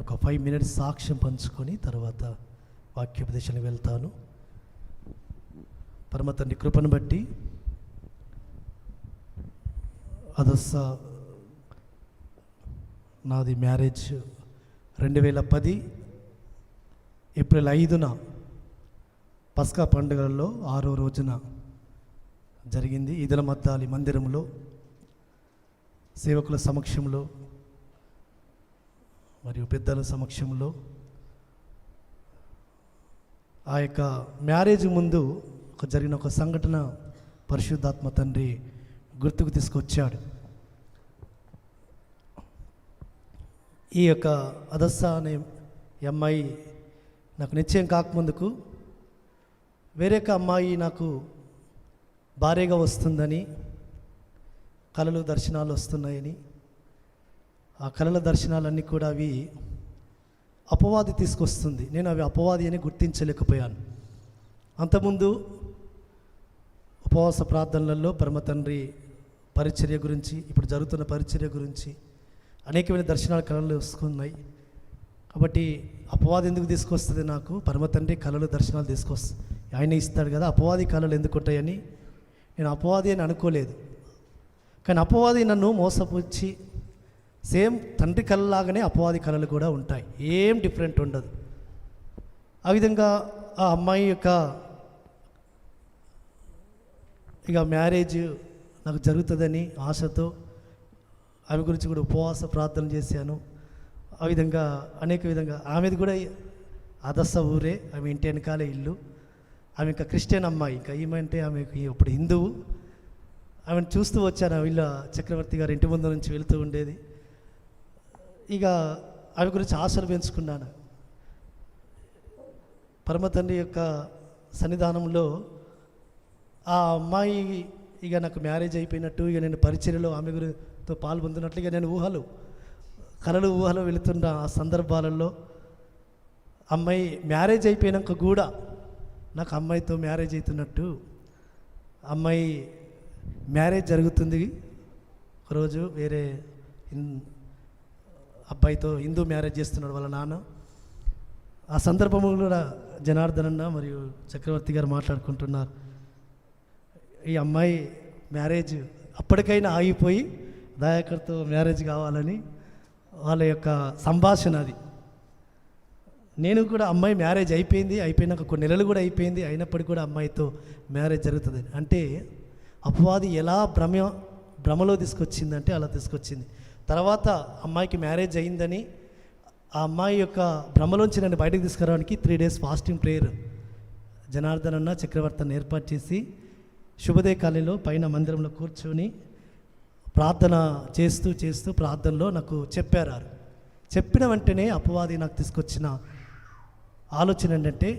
ఒక 5 minutes సాక్ష్యం పంచుకొని తర్వాత వాక్యోపదేశానికి వెళ్తాను. పరమ తండ్రి కృపను బట్టి నాది మ్యారేజ్ 2010 ఏప్రిల్ 5న పస్కా పండుగలలో 6వ రోజున జరిగింది. ఈదల మద్దాలి మందిరంలో సేవకుల సమక్షంలో మరియు పెద్దల సమక్షంలో. ఆ యొక్క మ్యారేజ్ ముందు జరిగిన ఒక సంఘటన పరిశుద్ధాత్మ తండ్రి గుర్తుకు తీసుకొచ్చాడు. ఈ యొక్క అదస్స అనే అమ్మాయి నాకు నిశ్చయం కాకముందుకు వేరే ఒక అమ్మాయి నాకు భార్యగా వస్తుందని, కలలు దర్శనాలు వస్తున్నాయని, ఆ కలల దర్శనాలన్నీ కూడా అవి అపవాది తీసుకొస్తుంది. నేను అవి అపవాది అని గుర్తించలేకపోయాను. అంతకుముందు ఉపవాస ప్రార్థనలలో పరమ తండ్రి పరిచర్య గురించి, ఇప్పుడు జరుగుతున్న పరిచర్య గురించి అనేకమైన దర్శనాలు కళలు వస్తున్నాయి. కాబట్టి అపవాది ఎందుకు తీసుకొస్తుంది? నాకు పరమ తండ్రి కళలు దర్శనాలు తీసుకొస్తుంది, ఆయన ఇస్తాడు కదా. అపవాది కళలు ఎందుకు ఉంటాయని నేను అపవాది అని అనుకోలేదు. కానీ అపవాది నన్ను మోసపుచ్చి సేమ్ తండ్రి కళలాగానే అపవాది కళలు కూడా ఉంటాయి, ఏం డిఫరెంట్ ఉండదు. ఆ విధంగా ఆ అమ్మాయి యొక్క ఇక మ్యారేజ్ నాకు జరుగుతుందని ఆశతో ఆమె గురించి కూడా ఉపవాస ప్రార్థన చేశాను. ఆ విధంగా అనేక విధంగా ఆమెది కూడా అదస్స ఊరే, ఆమె ఇంటి వెనకాలే ఇల్లు. ఆమె ఇంకా క్రిస్టియన్ అమ్మాయి, ఇంకా ఏమంటే ఆమెకి ఇప్పుడు హిందువు. ఆమెను చూస్తూ వచ్చాను, వీళ్ళ చక్రవర్తి గారు ఇంటి ముందు నుంచి వెళుతూ ఉండేది. ఇక ఆమె గురించి ఆశలు పెంచుకున్నాను. పరమ తండ్రి యొక్క సన్నిధానంలో ఆ అమ్మాయి ఇక నాకు మ్యారేజ్ అయిపోయినట్టు, ఇక నేను పరిచర్యలో ఆమె గురితో పాల్పొందినట్లు ఇక నేను కలలు ఊహలో వెళుతున్న ఆ సందర్భాలలో అమ్మాయి మ్యారేజ్ అయిపోయినాక కూడా నాకు అమ్మాయితో మ్యారేజ్ అవుతున్నట్టు, అమ్మాయి మ్యారేజ్ జరుగుతుంది ఒకరోజు వేరే అబ్బాయితో, హిందూ మ్యారేజ్ చేస్తున్నాడు వాళ్ళ నాన్న. ఆ సందర్భంలో కూడా జనార్దన్ అన్న మరియు చక్రవర్తి గారు మాట్లాడుకుంటున్నారు. ఈ అమ్మాయి మ్యారేజ్ అప్పటికైనా ఆగిపోయి దయాకర్తో మ్యారేజ్ కావాలని వాళ్ళ యొక్క సంభాషణ అది. నేను కూడా అమ్మాయి మ్యారేజ్ అయిపోయినాక కొన్ని నెలలు కూడా అయిపోయింది, అయినప్పటికీ కూడా అమ్మాయితో మ్యారేజ్ జరుగుతుంది. అంటే అపవాది ఎలా భ్రమలో తీసుకొచ్చిందంటే అలా తీసుకొచ్చింది. తర్వాత అమ్మాయికి మ్యారేజ్ అయిందని ఆ అమ్మాయి యొక్క భ్రమలోంచి నన్ను బయటకు తీసుకురావడానికి 3 days ఫాస్టింగ్ ప్రేయర్ జనార్దన్ అన్న చక్రవర్తిని ఏర్పాటు చేసి శుభోదయ కాలనీలో పైన మందిరంలో కూర్చొని ప్రార్థన చేస్తూ ప్రార్థనలో నాకు చెప్పారు. చెప్పిన వెంటనే అపవాది నాకు తీసుకొచ్చిన ఆలోచన ఏంటంటే,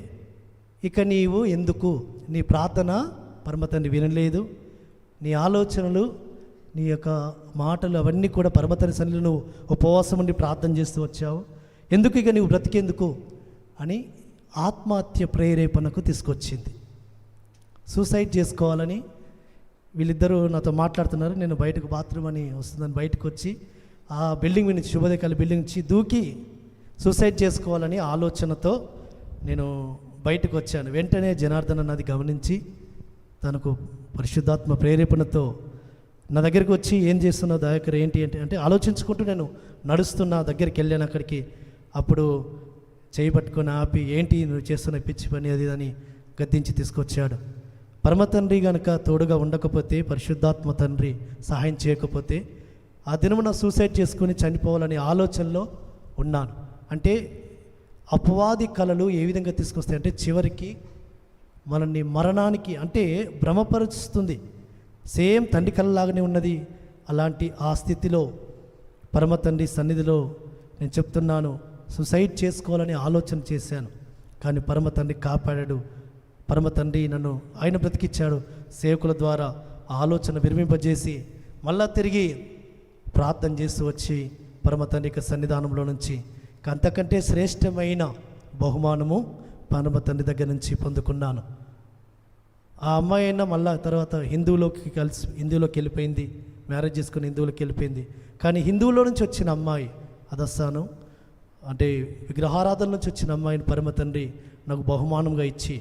ఇక నీవు ఎందుకు నీ ప్రార్థన పరమ తండ్రి వినలేదు, నీ ఆలోచనలు నీ యొక్క మాటలు అవన్నీ కూడా పరమ తండ్రి సన్నిధిలో నువ్వు ఉపవాసం ఉండి ప్రార్థన చేస్తూ వచ్చావు, ఎందుకు ఇక నీవు బ్రతికేందుకు అని ఆత్మహత్య ప్రేరేపణకు తీసుకొచ్చింది. సూసైడ్ చేసుకోవాలని వీళ్ళిద్దరూ నాతో మాట్లాడుతున్నారు. నేను బయటకు బాత్రూమ్ అని వస్తుందని బయటకు వచ్చి ఆ బిల్డింగ్ నుంచి, శుభోదయ కాలనీ బిల్డింగ్ నుంచి దూకి సూసైడ్ చేసుకోవాలని ఆలోచనతో నేను బయటకు వచ్చాను. వెంటనే జనార్దన్ అన్నది గమనించి తనకు పరిశుద్ధాత్మ ప్రేరేపణతో నా దగ్గరికి వచ్చి, ఏం చేస్తున్నావు దయాకర్, ఏంటి అంటే ఆలోచించుకుంటూ నేను నడుస్తున్నా. దగ్గరికి వెళ్ళాను అక్కడికి. అప్పుడు చేయి పట్టుకొని ఆపి, ఏంటి నువ్వు చేస్తున్న పిచ్చి పని అది అని గద్దించి తీసుకొచ్చాడు. పరమ తండ్రి కనుక తోడుగా ఉండకపోతే, పరిశుద్ధాత్మ తండ్రి సహాయం చేయకపోతే ఆ దినమున సూసైడ్ చేసుకొని చనిపోవాలనే ఆలోచనలో ఉన్నాను. అంటే అపవాది కళలు ఏ విధంగా తీసుకొస్తాయి అంటే చివరికి మనల్ని మరణానికి అంటే భ్రమపరుస్తుంది. సేమ్ తండ్రి కళలాగానే ఉన్నది. అలాంటి ఆ స్థితిలో పరమ తండ్రి సన్నిధిలో నేను చెప్తున్నాను, సూసైడ్ చేసుకోవాలని ఆలోచన చేశాను. కానీ పరమ తండ్రి కాపాడాడు. పరమ తండ్రి నన్ను ఆయన బ్రతికిచ్చాడు. సేవకుల ద్వారా ఆలోచన విరమింపజేసి మళ్ళా తిరిగి ప్రార్థన చేస్తూ వచ్చి పరమ తండ్రి యొక్క సన్నిధానంలో నుంచి అంతకంటే శ్రేష్టమైన బహుమానము పరమ తండ్రి దగ్గర నుంచి పొందుకున్నాను. ఆ అమ్మాయి అయినా మళ్ళా తర్వాత హిందువులోకి వెళ్ళిపోయింది, మ్యారేజ్ చేసుకుని హిందువులోకి వెళ్ళిపోయింది. కానీ హిందువులో నుంచి వచ్చిన అమ్మాయి అదస్సాను అంటే విగ్రహారాధన నుంచి వచ్చిన అమ్మాయిని పరమ తండ్రి నాకు బహుమానంగా ఇచ్చి,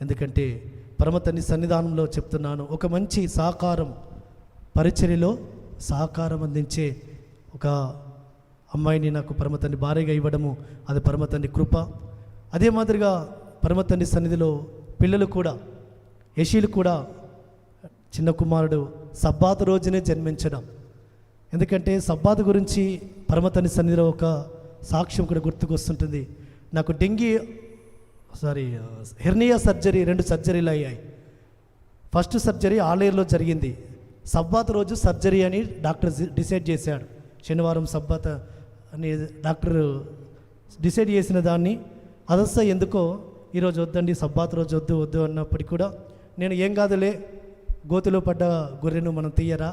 ఎందుకంటే పరమ తండ్రి సన్నిధానంలో చెప్తున్నాను, ఒక మంచి సహకారం పరిచర్యలో సహకారం అందించే ఒక అమ్మాయిని నాకు పరమ తండ్రి భార్యగా ఇవ్వడము అది పరమ తండ్రి కృప. అదే మాదిరిగా పరమ తండ్రి సన్నిధిలో పిల్లలు కూడా, యశీలు కూడా చిన్న కుమారుడు సబ్బాతు రోజునే జన్మించడం. ఎందుకంటే సబ్బాతు గురించి పరమ తండ్రి సన్నిధిలో ఒక సాక్ష్యం కూడా గుర్తుకొస్తుంటుంది. నాకు హెర్నియా సర్జరీ 2 సర్జరీలు అయ్యాయి. ఫస్ట్ సర్జరీ ఆలేరులో జరిగింది. సబ్బాతు రోజు సర్జరీ అని డాక్టర్ డిసైడ్ చేశాడు. శనివారం సబ్బాత్ అని డాక్టర్ డిసైడ్ చేసిన దాన్ని అదస్స ఎందుకో ఈరోజు వద్దండి, సబ్బాతు రోజు వద్దు అన్నప్పటికీ కూడా నేను ఏం కాదులే, గోతిలో పడ్డ గొర్రెను మనం తీయరా,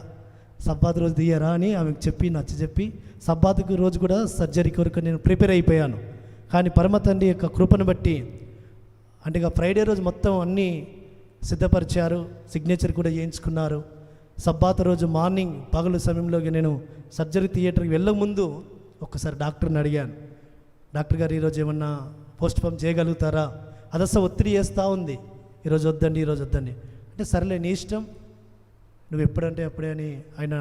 సబ్బాతు రోజు తీయరా అని ఆమెకు చెప్పి నచ్చజెప్పి సబ్బాతుకు రోజు కూడా సర్జరీ కొరకు నేను ప్రిపేర్ అయిపోయాను. కానీ పరమ తండ్రి యొక్క కృపను బట్టి అంటే ఇక ఫ్రైడే రోజు మొత్తం అన్నీ సిద్ధపరిచారు, సిగ్నేచర్ కూడా చేయించుకున్నారు. సబ్బాతు రోజు మార్నింగ్ పగలు సమయంలో నేను సర్జరీ థియేటర్కి వెళ్ళక ముందు ఒక్కసారి డాక్టర్ని అడిగాను, డాక్టర్ గారు ఈరోజు ఏమన్నా పోస్ట్ పోన్ చేయగలుగుతారా? అదస్స ఒత్తిడి చేస్తూ ఉంది, ఈరోజు వద్దండి అంటే సరేలే నీ ఇష్టం, నువ్వు ఎప్పుడంటే అప్పుడే అని. ఆయన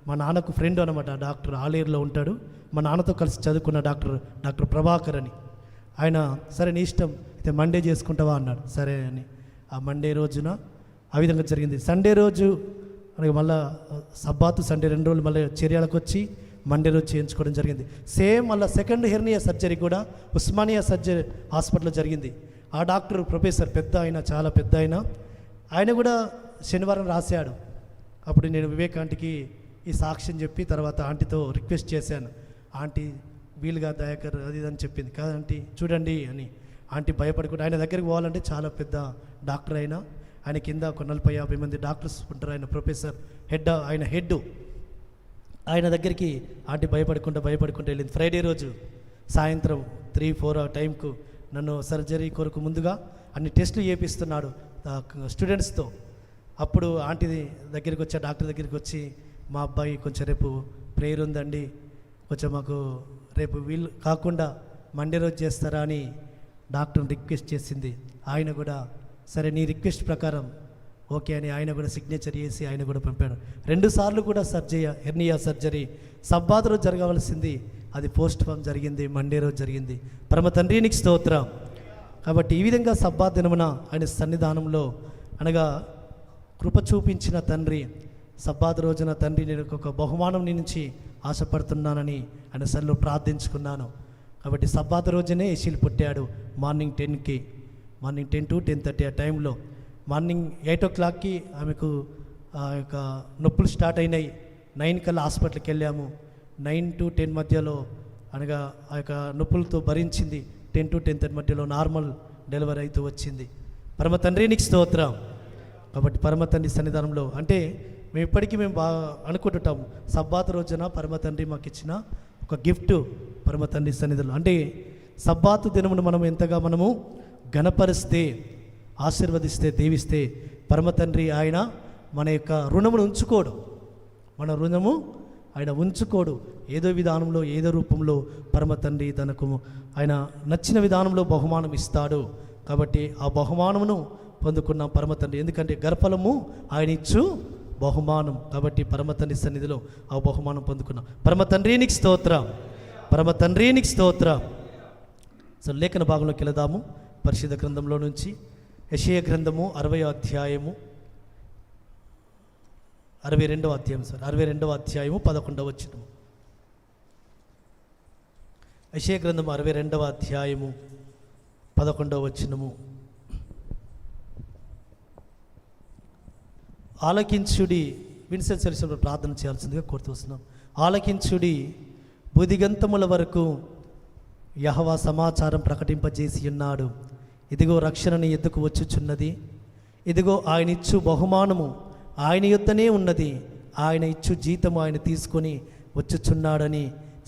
మా నాన్నకు ఫ్రెండ్ అనమాట, డాక్టర్ ఆలేరులో ఉంటాడు, మా నాన్నతో కలిసి చదువుకున్న డాక్టర్ ప్రభాకర్ అని. ఆయన సరే నీ ఇష్టం, అయితే మండే చేసుకుంటావా అన్నాడు. సరే అని ఆ మండే రోజున ఆ విధంగా జరిగింది. సండే రోజు అనగా మళ్ళీ సబ్బాతు సండే 2 రోజులు మళ్ళీ చర్యలకు వచ్చి మండే రోజు చేయించుకోవడం జరిగింది. సేమ్ మళ్ళీ సెకండ్ హెర్నియా సర్జరీ కూడా ఉస్మానియా సర్జరీ హాస్పిటల్లో జరిగింది. ఆ డాక్టర్ ప్రొఫెసర్ పెద్ద ఆయన, చాలా పెద్ద ఆయన కూడా శనివారం రాశాడు. అప్పుడు నేను వివేక్ ఆంటీకి ఈ సాక్ష్యం చెప్పి తర్వాత ఆంటీతో రిక్వెస్ట్ చేశాను, ఆంటీ వీలుగా దయాకర్ అది అని చెప్పింది. కాదంటీ చూడండి అని. ఆంటీ భయపడకుండా, ఆయన దగ్గరికి పోవాలంటే చాలా పెద్ద డాక్టర్ ఆయన కింద ఒక 40-50 మంది డాక్టర్స్ ఉంటారు. ఆయన ప్రొఫెసర్ హెడ్ ఆయన దగ్గరికి ఆంటీ భయపడకుండా వెళ్ళింది. ఫ్రైడే రోజు సాయంత్రం 3-4 ఆ టైంకు నన్ను సర్జరీ కొరకు ముందుగా అన్ని టెస్టులు చేపిస్తున్నాడు స్టూడెంట్స్తో. అప్పుడు ఆంటీ దగ్గరికి వచ్చి, డాక్టర్ దగ్గరికి వచ్చి, మా అబ్బాయి కొంచెం రేపు ప్రేయర్ ఉందండి, కొంచెం మాకు రేపు వీలు కాకుండా మండే రోజు చేస్తారా అని డాక్టర్ని రిక్వెస్ట్ చేసింది. ఆయన కూడా సరే నీ రిక్వెస్ట్ ప్రకారం ఓకే అని ఆయన కూడా సిగ్నేచర్ చేసి ఆయన కూడా పంపాడు. 2 సార్లు కూడా హెర్నియా సర్జరీ సబ్బాతు రోజు జరగవలసింది, అది పోస్ట్ పోన్ జరిగింది, మండే రోజు జరిగింది. పరమ తండ్రి నీకు స్తోత్రం. కాబట్టి ఈ విధంగా సబ్బాతు దినమున ఆయన సన్నిధానంలో అనగా కృప చూపించిన తండ్రి, సబ్బాతు రోజున తండ్రి నేను ఒక బహుమానం నీ నుంచి ఆశపడుతున్నానని ఆయన సన్నిధిలో ప్రార్థించుకున్నాను. కాబట్టి సబ్బాతు రోజునే యశీలు పుట్టాడు. మార్నింగ్ 10 to 10:30 ఆ టైంలో. మార్నింగ్ 8 o'clockకి ఆమెకు ఆ యొక్క నొప్పులు స్టార్ట్ అయినాయి. 9 కల్లా హాస్పిటల్కి వెళ్ళాము. 9 to 10 మధ్యలో అనగా ఆ యొక్క నొప్పులతో భరించింది. 10 to 10:30 మధ్యలో నార్మల్ డెలివరీ అయితే వచ్చింది. పరమ తండ్రి నీకు స్తోత్రం. కాబట్టి పరమ తండ్రి సన్నిధానంలో అంటే మేము బాగా అనుకుంటుంటాము, సబ్బాతు రోజున పరమ తండ్రి మాకు ఇచ్చిన ఒక గిఫ్ట్ పరమ తండ్రి సన్నిధిలో. అంటే సబ్బాతు దినమును మనం ఎంతగా మనము ఘనపరిస్తే, ఆశీర్వదిస్తే, దీవిస్తే పరమ తండ్రి ఆయన మన యొక్క రుణమును ఉంచుకోడు. మన రుణము ఆయన ఉంచుకోడు. ఏదో విధానంలో, ఏదో రూపంలో పరమ తండ్రి తనకు ఆయన నచ్చిన విధానంలో బహుమానం ఇస్తాడు. కాబట్టి ఆ బహుమానమును పొందుకున్న పరమ తండ్రి, ఎందుకంటే గర్భఫలము ఆయన ఇచ్చు బహుమానం. కాబట్టి పరమ తండ్రి సన్నిధిలో ఆ బహుమానం పొందుకున్నాం. పరమ తండ్రి నీకు స్తోత్రం, పరమ తండ్రి నీకు స్తోత్రం. సో లేఖన భాగంలోకి వెళదాము. పరిశుద్ధ గ్రంథంలో నుంచి యెషయా గ్రంథము 60వ అధ్యాయము 62వ అధ్యాయం 62వ అధ్యాయము 11వ వచనం. యెషయా గ్రంథము 62వ అధ్యాయము 11వ వచనము. ఆలకించుడి, విన్సెంట్ సెల్సిలో ప్రార్థన చేయాల్సిందిగా కోరుతూ వస్తున్నాం. ఆలకించుడి, బుదిగంతముల వరకు యెహోవా సమాచారం ప్రకటింపజేసి ఉన్నాడు. ఇదిగో రక్షణని ఎద్దుకు వచ్చుచున్నది, ఇదిగో ఆయన ఇచ్చు బహుమానము ఆయన యొద్దనే ఉన్నది, ఆయన ఇచ్చు జీతము ఆయన తీసుకొని వచ్చుచున్నాడని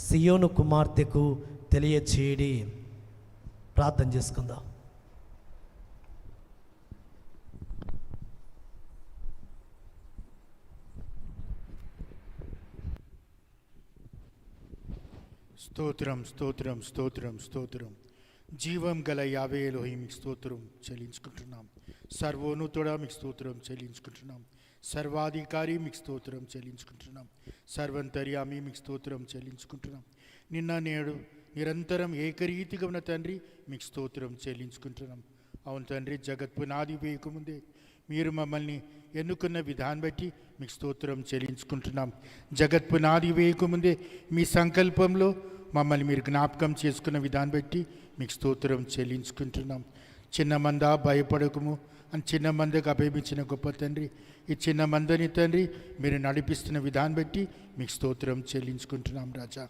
సియోను కుమార్తెకు తెలియచేయడి. ప్రార్థన చేసుకుందాం. స్తోత్రం స్తోత్రం స్తోత్రం స్తోత్రం. జీవం గల యావే ఎలోహీ మీకు స్తోత్రం చెల్లించుకుంటున్నాం. సర్వోన్నతుడా మీకు స్తోత్రం చెల్లించుకుంటున్నాం. సర్వాధికారి మీకు స్తోత్రం చెల్లించుకుంటున్నాం. సర్వంతర్యామి మీకు స్తోత్రం చెల్లించుకుంటున్నాం. నిన్న నేడు నిరంతరం ఏకరీతిగా ఉన్న తండ్రి మీకు స్తోత్రం చెల్లించుకుంటున్నాం. అవును తండ్రి, జగత్ పునాది వేయకముందే మీరు మమ్మల్ని ఎన్నుకున్న విధానం బట్టి మీకు స్తోత్రం చెల్లించుకుంటున్నాం. జగత్ పునాది వేయకముందే మీ సంకల్పంలో మమ్మల్ని మీరు జ్ఞాపకం చేసుకున్న విధానం బట్టి మీకు స్తోత్రం చెల్లించుకుంటున్నాం. చిన్న మంద భయపడకము అని చిన్న మందకు అభయమించిన గొప్ప తండ్రి, ఈ చిన్న మందని తండ్రి మీరు నడిపిస్తున్న విధానం బట్టి మీకు స్తోత్రం చెల్లించుకుంటున్నాం. రాజా,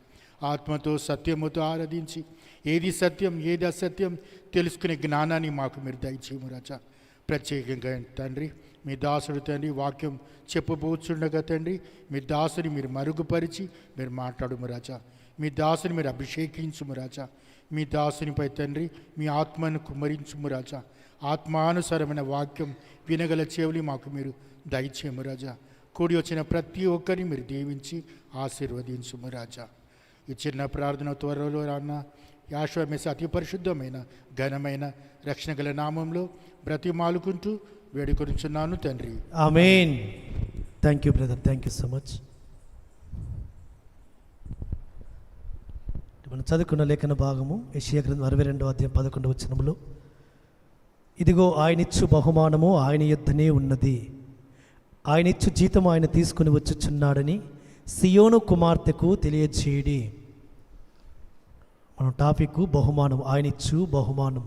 ఆత్మతో సత్యముతో ఆరాధించి ఏది సత్యం ఏది అసత్యం తెలుసుకునే జ్ఞానాన్ని మాకు మీరు దయచేయము రాజా. ప్రత్యేకంగా తండ్రి మీ దాసుడు తండ్రి వాక్యం చెప్పబోచుండగా తండ్రి మీ దాసుని మీరు మరుగుపరిచి మీరు మాట్లాడము రాజా. మీ దాసుని మీరు అభిషేకించుము రాజా. మీ దాసునిపై తండ్రి మీ ఆత్మను కుమ్మరించుము రాజా. ఆత్మానుసారమైన వాక్యం వినగల చెవులు మాకు మీరు దయచేయము రాజా. కూడి వచ్చిన ప్రతి ఒక్కరిని మీరు దీవించి ఆశీర్వదించుము రాజా. ఈ చిన్న ప్రార్థన త్వరలో రాన్న యాశ్వమేస అతి పరిశుద్ధమైన ఘనమైన రక్షణ గల నామంలో బ్రతిమాలుకుంటూ వేడుకొనుచున్నాను తండ్రి. Amen. Thank you brother, thank you so much. మనం చదువుకున్న లేఖన భాగము యెషయా గ్రంథం 62వ అధ్యాయం 11వ వచనములో, ఇదిగో ఆయనిచ్చు బహుమానము ఆయన యొద్దనే ఉన్నది, ఆయనిచ్చు జీతం ఆయన తీసుకుని వచ్చుచున్నాడని సియోను కుమార్తెకు తెలియచేయడి. మన టాపిక్ బహుమానం, ఆయనిచ్చు బహుమానం.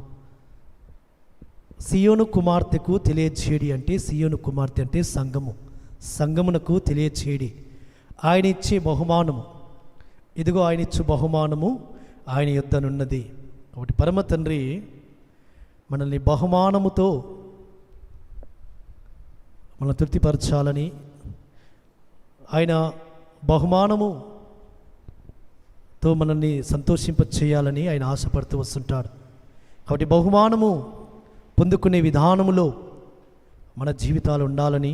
సియోను కుమార్తెకు తెలియచేయడి అంటే, సియోను కుమార్తె అంటే సంఘము, సంఘమునకు తెలియచేయడి. ఆయన ఇచ్చే బహుమానము, ఇదిగో ఆయన ఇచ్చు బహుమానము ఆయన యొద్దనున్నది. కాబట్టి పరమ తండ్రి మనల్ని బహుమానముతో మనల్ని తృప్తిపరచాలని, ఆయన బహుమానముతో మనల్ని సంతోషింప చేయాలని ఆయన ఆశపడుతూ వస్తుంటాడు. కాబట్టి బహుమానము పొందుకునే విధానములో మన జీవితాలు ఉండాలని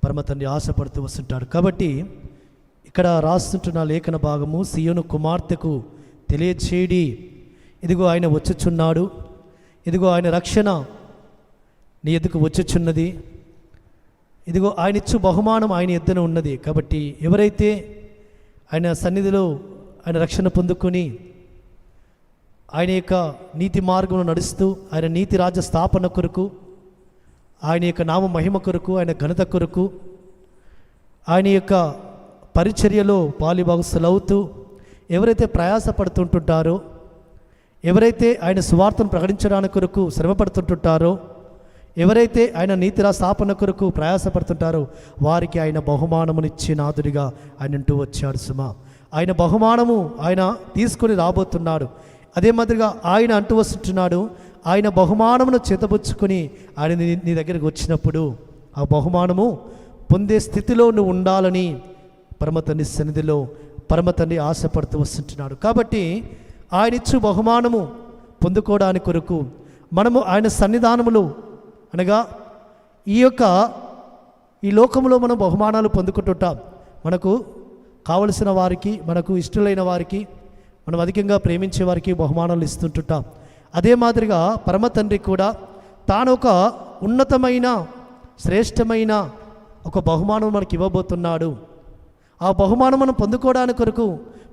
పరమ తండ్రి ఆశపడుతూ వస్తుంటాడు. కాబట్టి ఇక్కడ రాస్తుంటున్న లేఖన భాగము, సియోను కుమార్తెకు తెలియచేయడి, ఇదిగో ఆయన వచ్చుచున్నాడు, ఇదిగో ఆయన రక్షణ నీ ఎద్దుకు వచ్చుచున్నది, ఇదిగో ఆయన ఇచ్చు బహుమానం ఆయన ఎద్దున ఉన్నది. కాబట్టి ఎవరైతే ఆయన సన్నిధిలో ఆయన రక్షణ పొందుకొని ఆయన యొక్క నీతి మార్గంలో నడుస్తూ ఆయన నీతి రాజ్య స్థాపన కొరకు, ఆయన యొక్క నామ మహిమ కొరకు, ఆయన ఘనత కొరకు, ఆయన యొక్క పరిచర్యలో పాలిభాగస్తులవుతూ ఎవరైతే ప్రయాసపడుతుంటుంటారో, ఎవరైతే ఆయన సువార్తను ప్రకటించడానికి కొరకు శ్రమపడుతుంటుంటారో, ఎవరైతే ఆయన నీతిరా స్థాపన కొరకు ప్రయాసపడుతుంటారో వారికి ఆయన బహుమానమునిచ్చే నాథుడిగా ఆయన అంటూ వచ్చాడు. సుమా, ఆయన బహుమానము ఆయన తీసుకొని రాబోతున్నాడు. అదే మాదిరిగా ఆయన అంటూ వస్తుంటున్నాడు, ఆయన బహుమానమును చేతబుచ్చుకొని ఆయన నీ దగ్గరికి వచ్చినప్పుడు ఆ బహుమానము పొందే స్థితిలో నువ్వు ఉండాలని పరమతండ్రి సన్నిధిలో పరమతండ్రి ఆశపడుతూ వస్తుంటున్నాడు. కాబట్టి ఆయన ఇచ్చు బహుమానము పొందుకోవడానికి కొరకు మనము ఆయన సన్నిధానములు అనగా ఈ లోకంలో మనం బహుమానాలు పొందుకుంటుంటాం. మనకు కావలసిన వారికి, మనకు ఇష్టలైన వారికి, మనం అధికంగా ప్రేమించే వారికి బహుమానాలు ఇస్తుంటుంటాం. అదే మాదిరిగా పరమ తండ్రి కూడా తాను ఒక ఉన్నతమైన శ్రేష్టమైన ఒక బహుమానం మనకి ఇవ్వబోతున్నాడు. ఆ బహుమానం మనం పొందుకోవడానికి కొరకు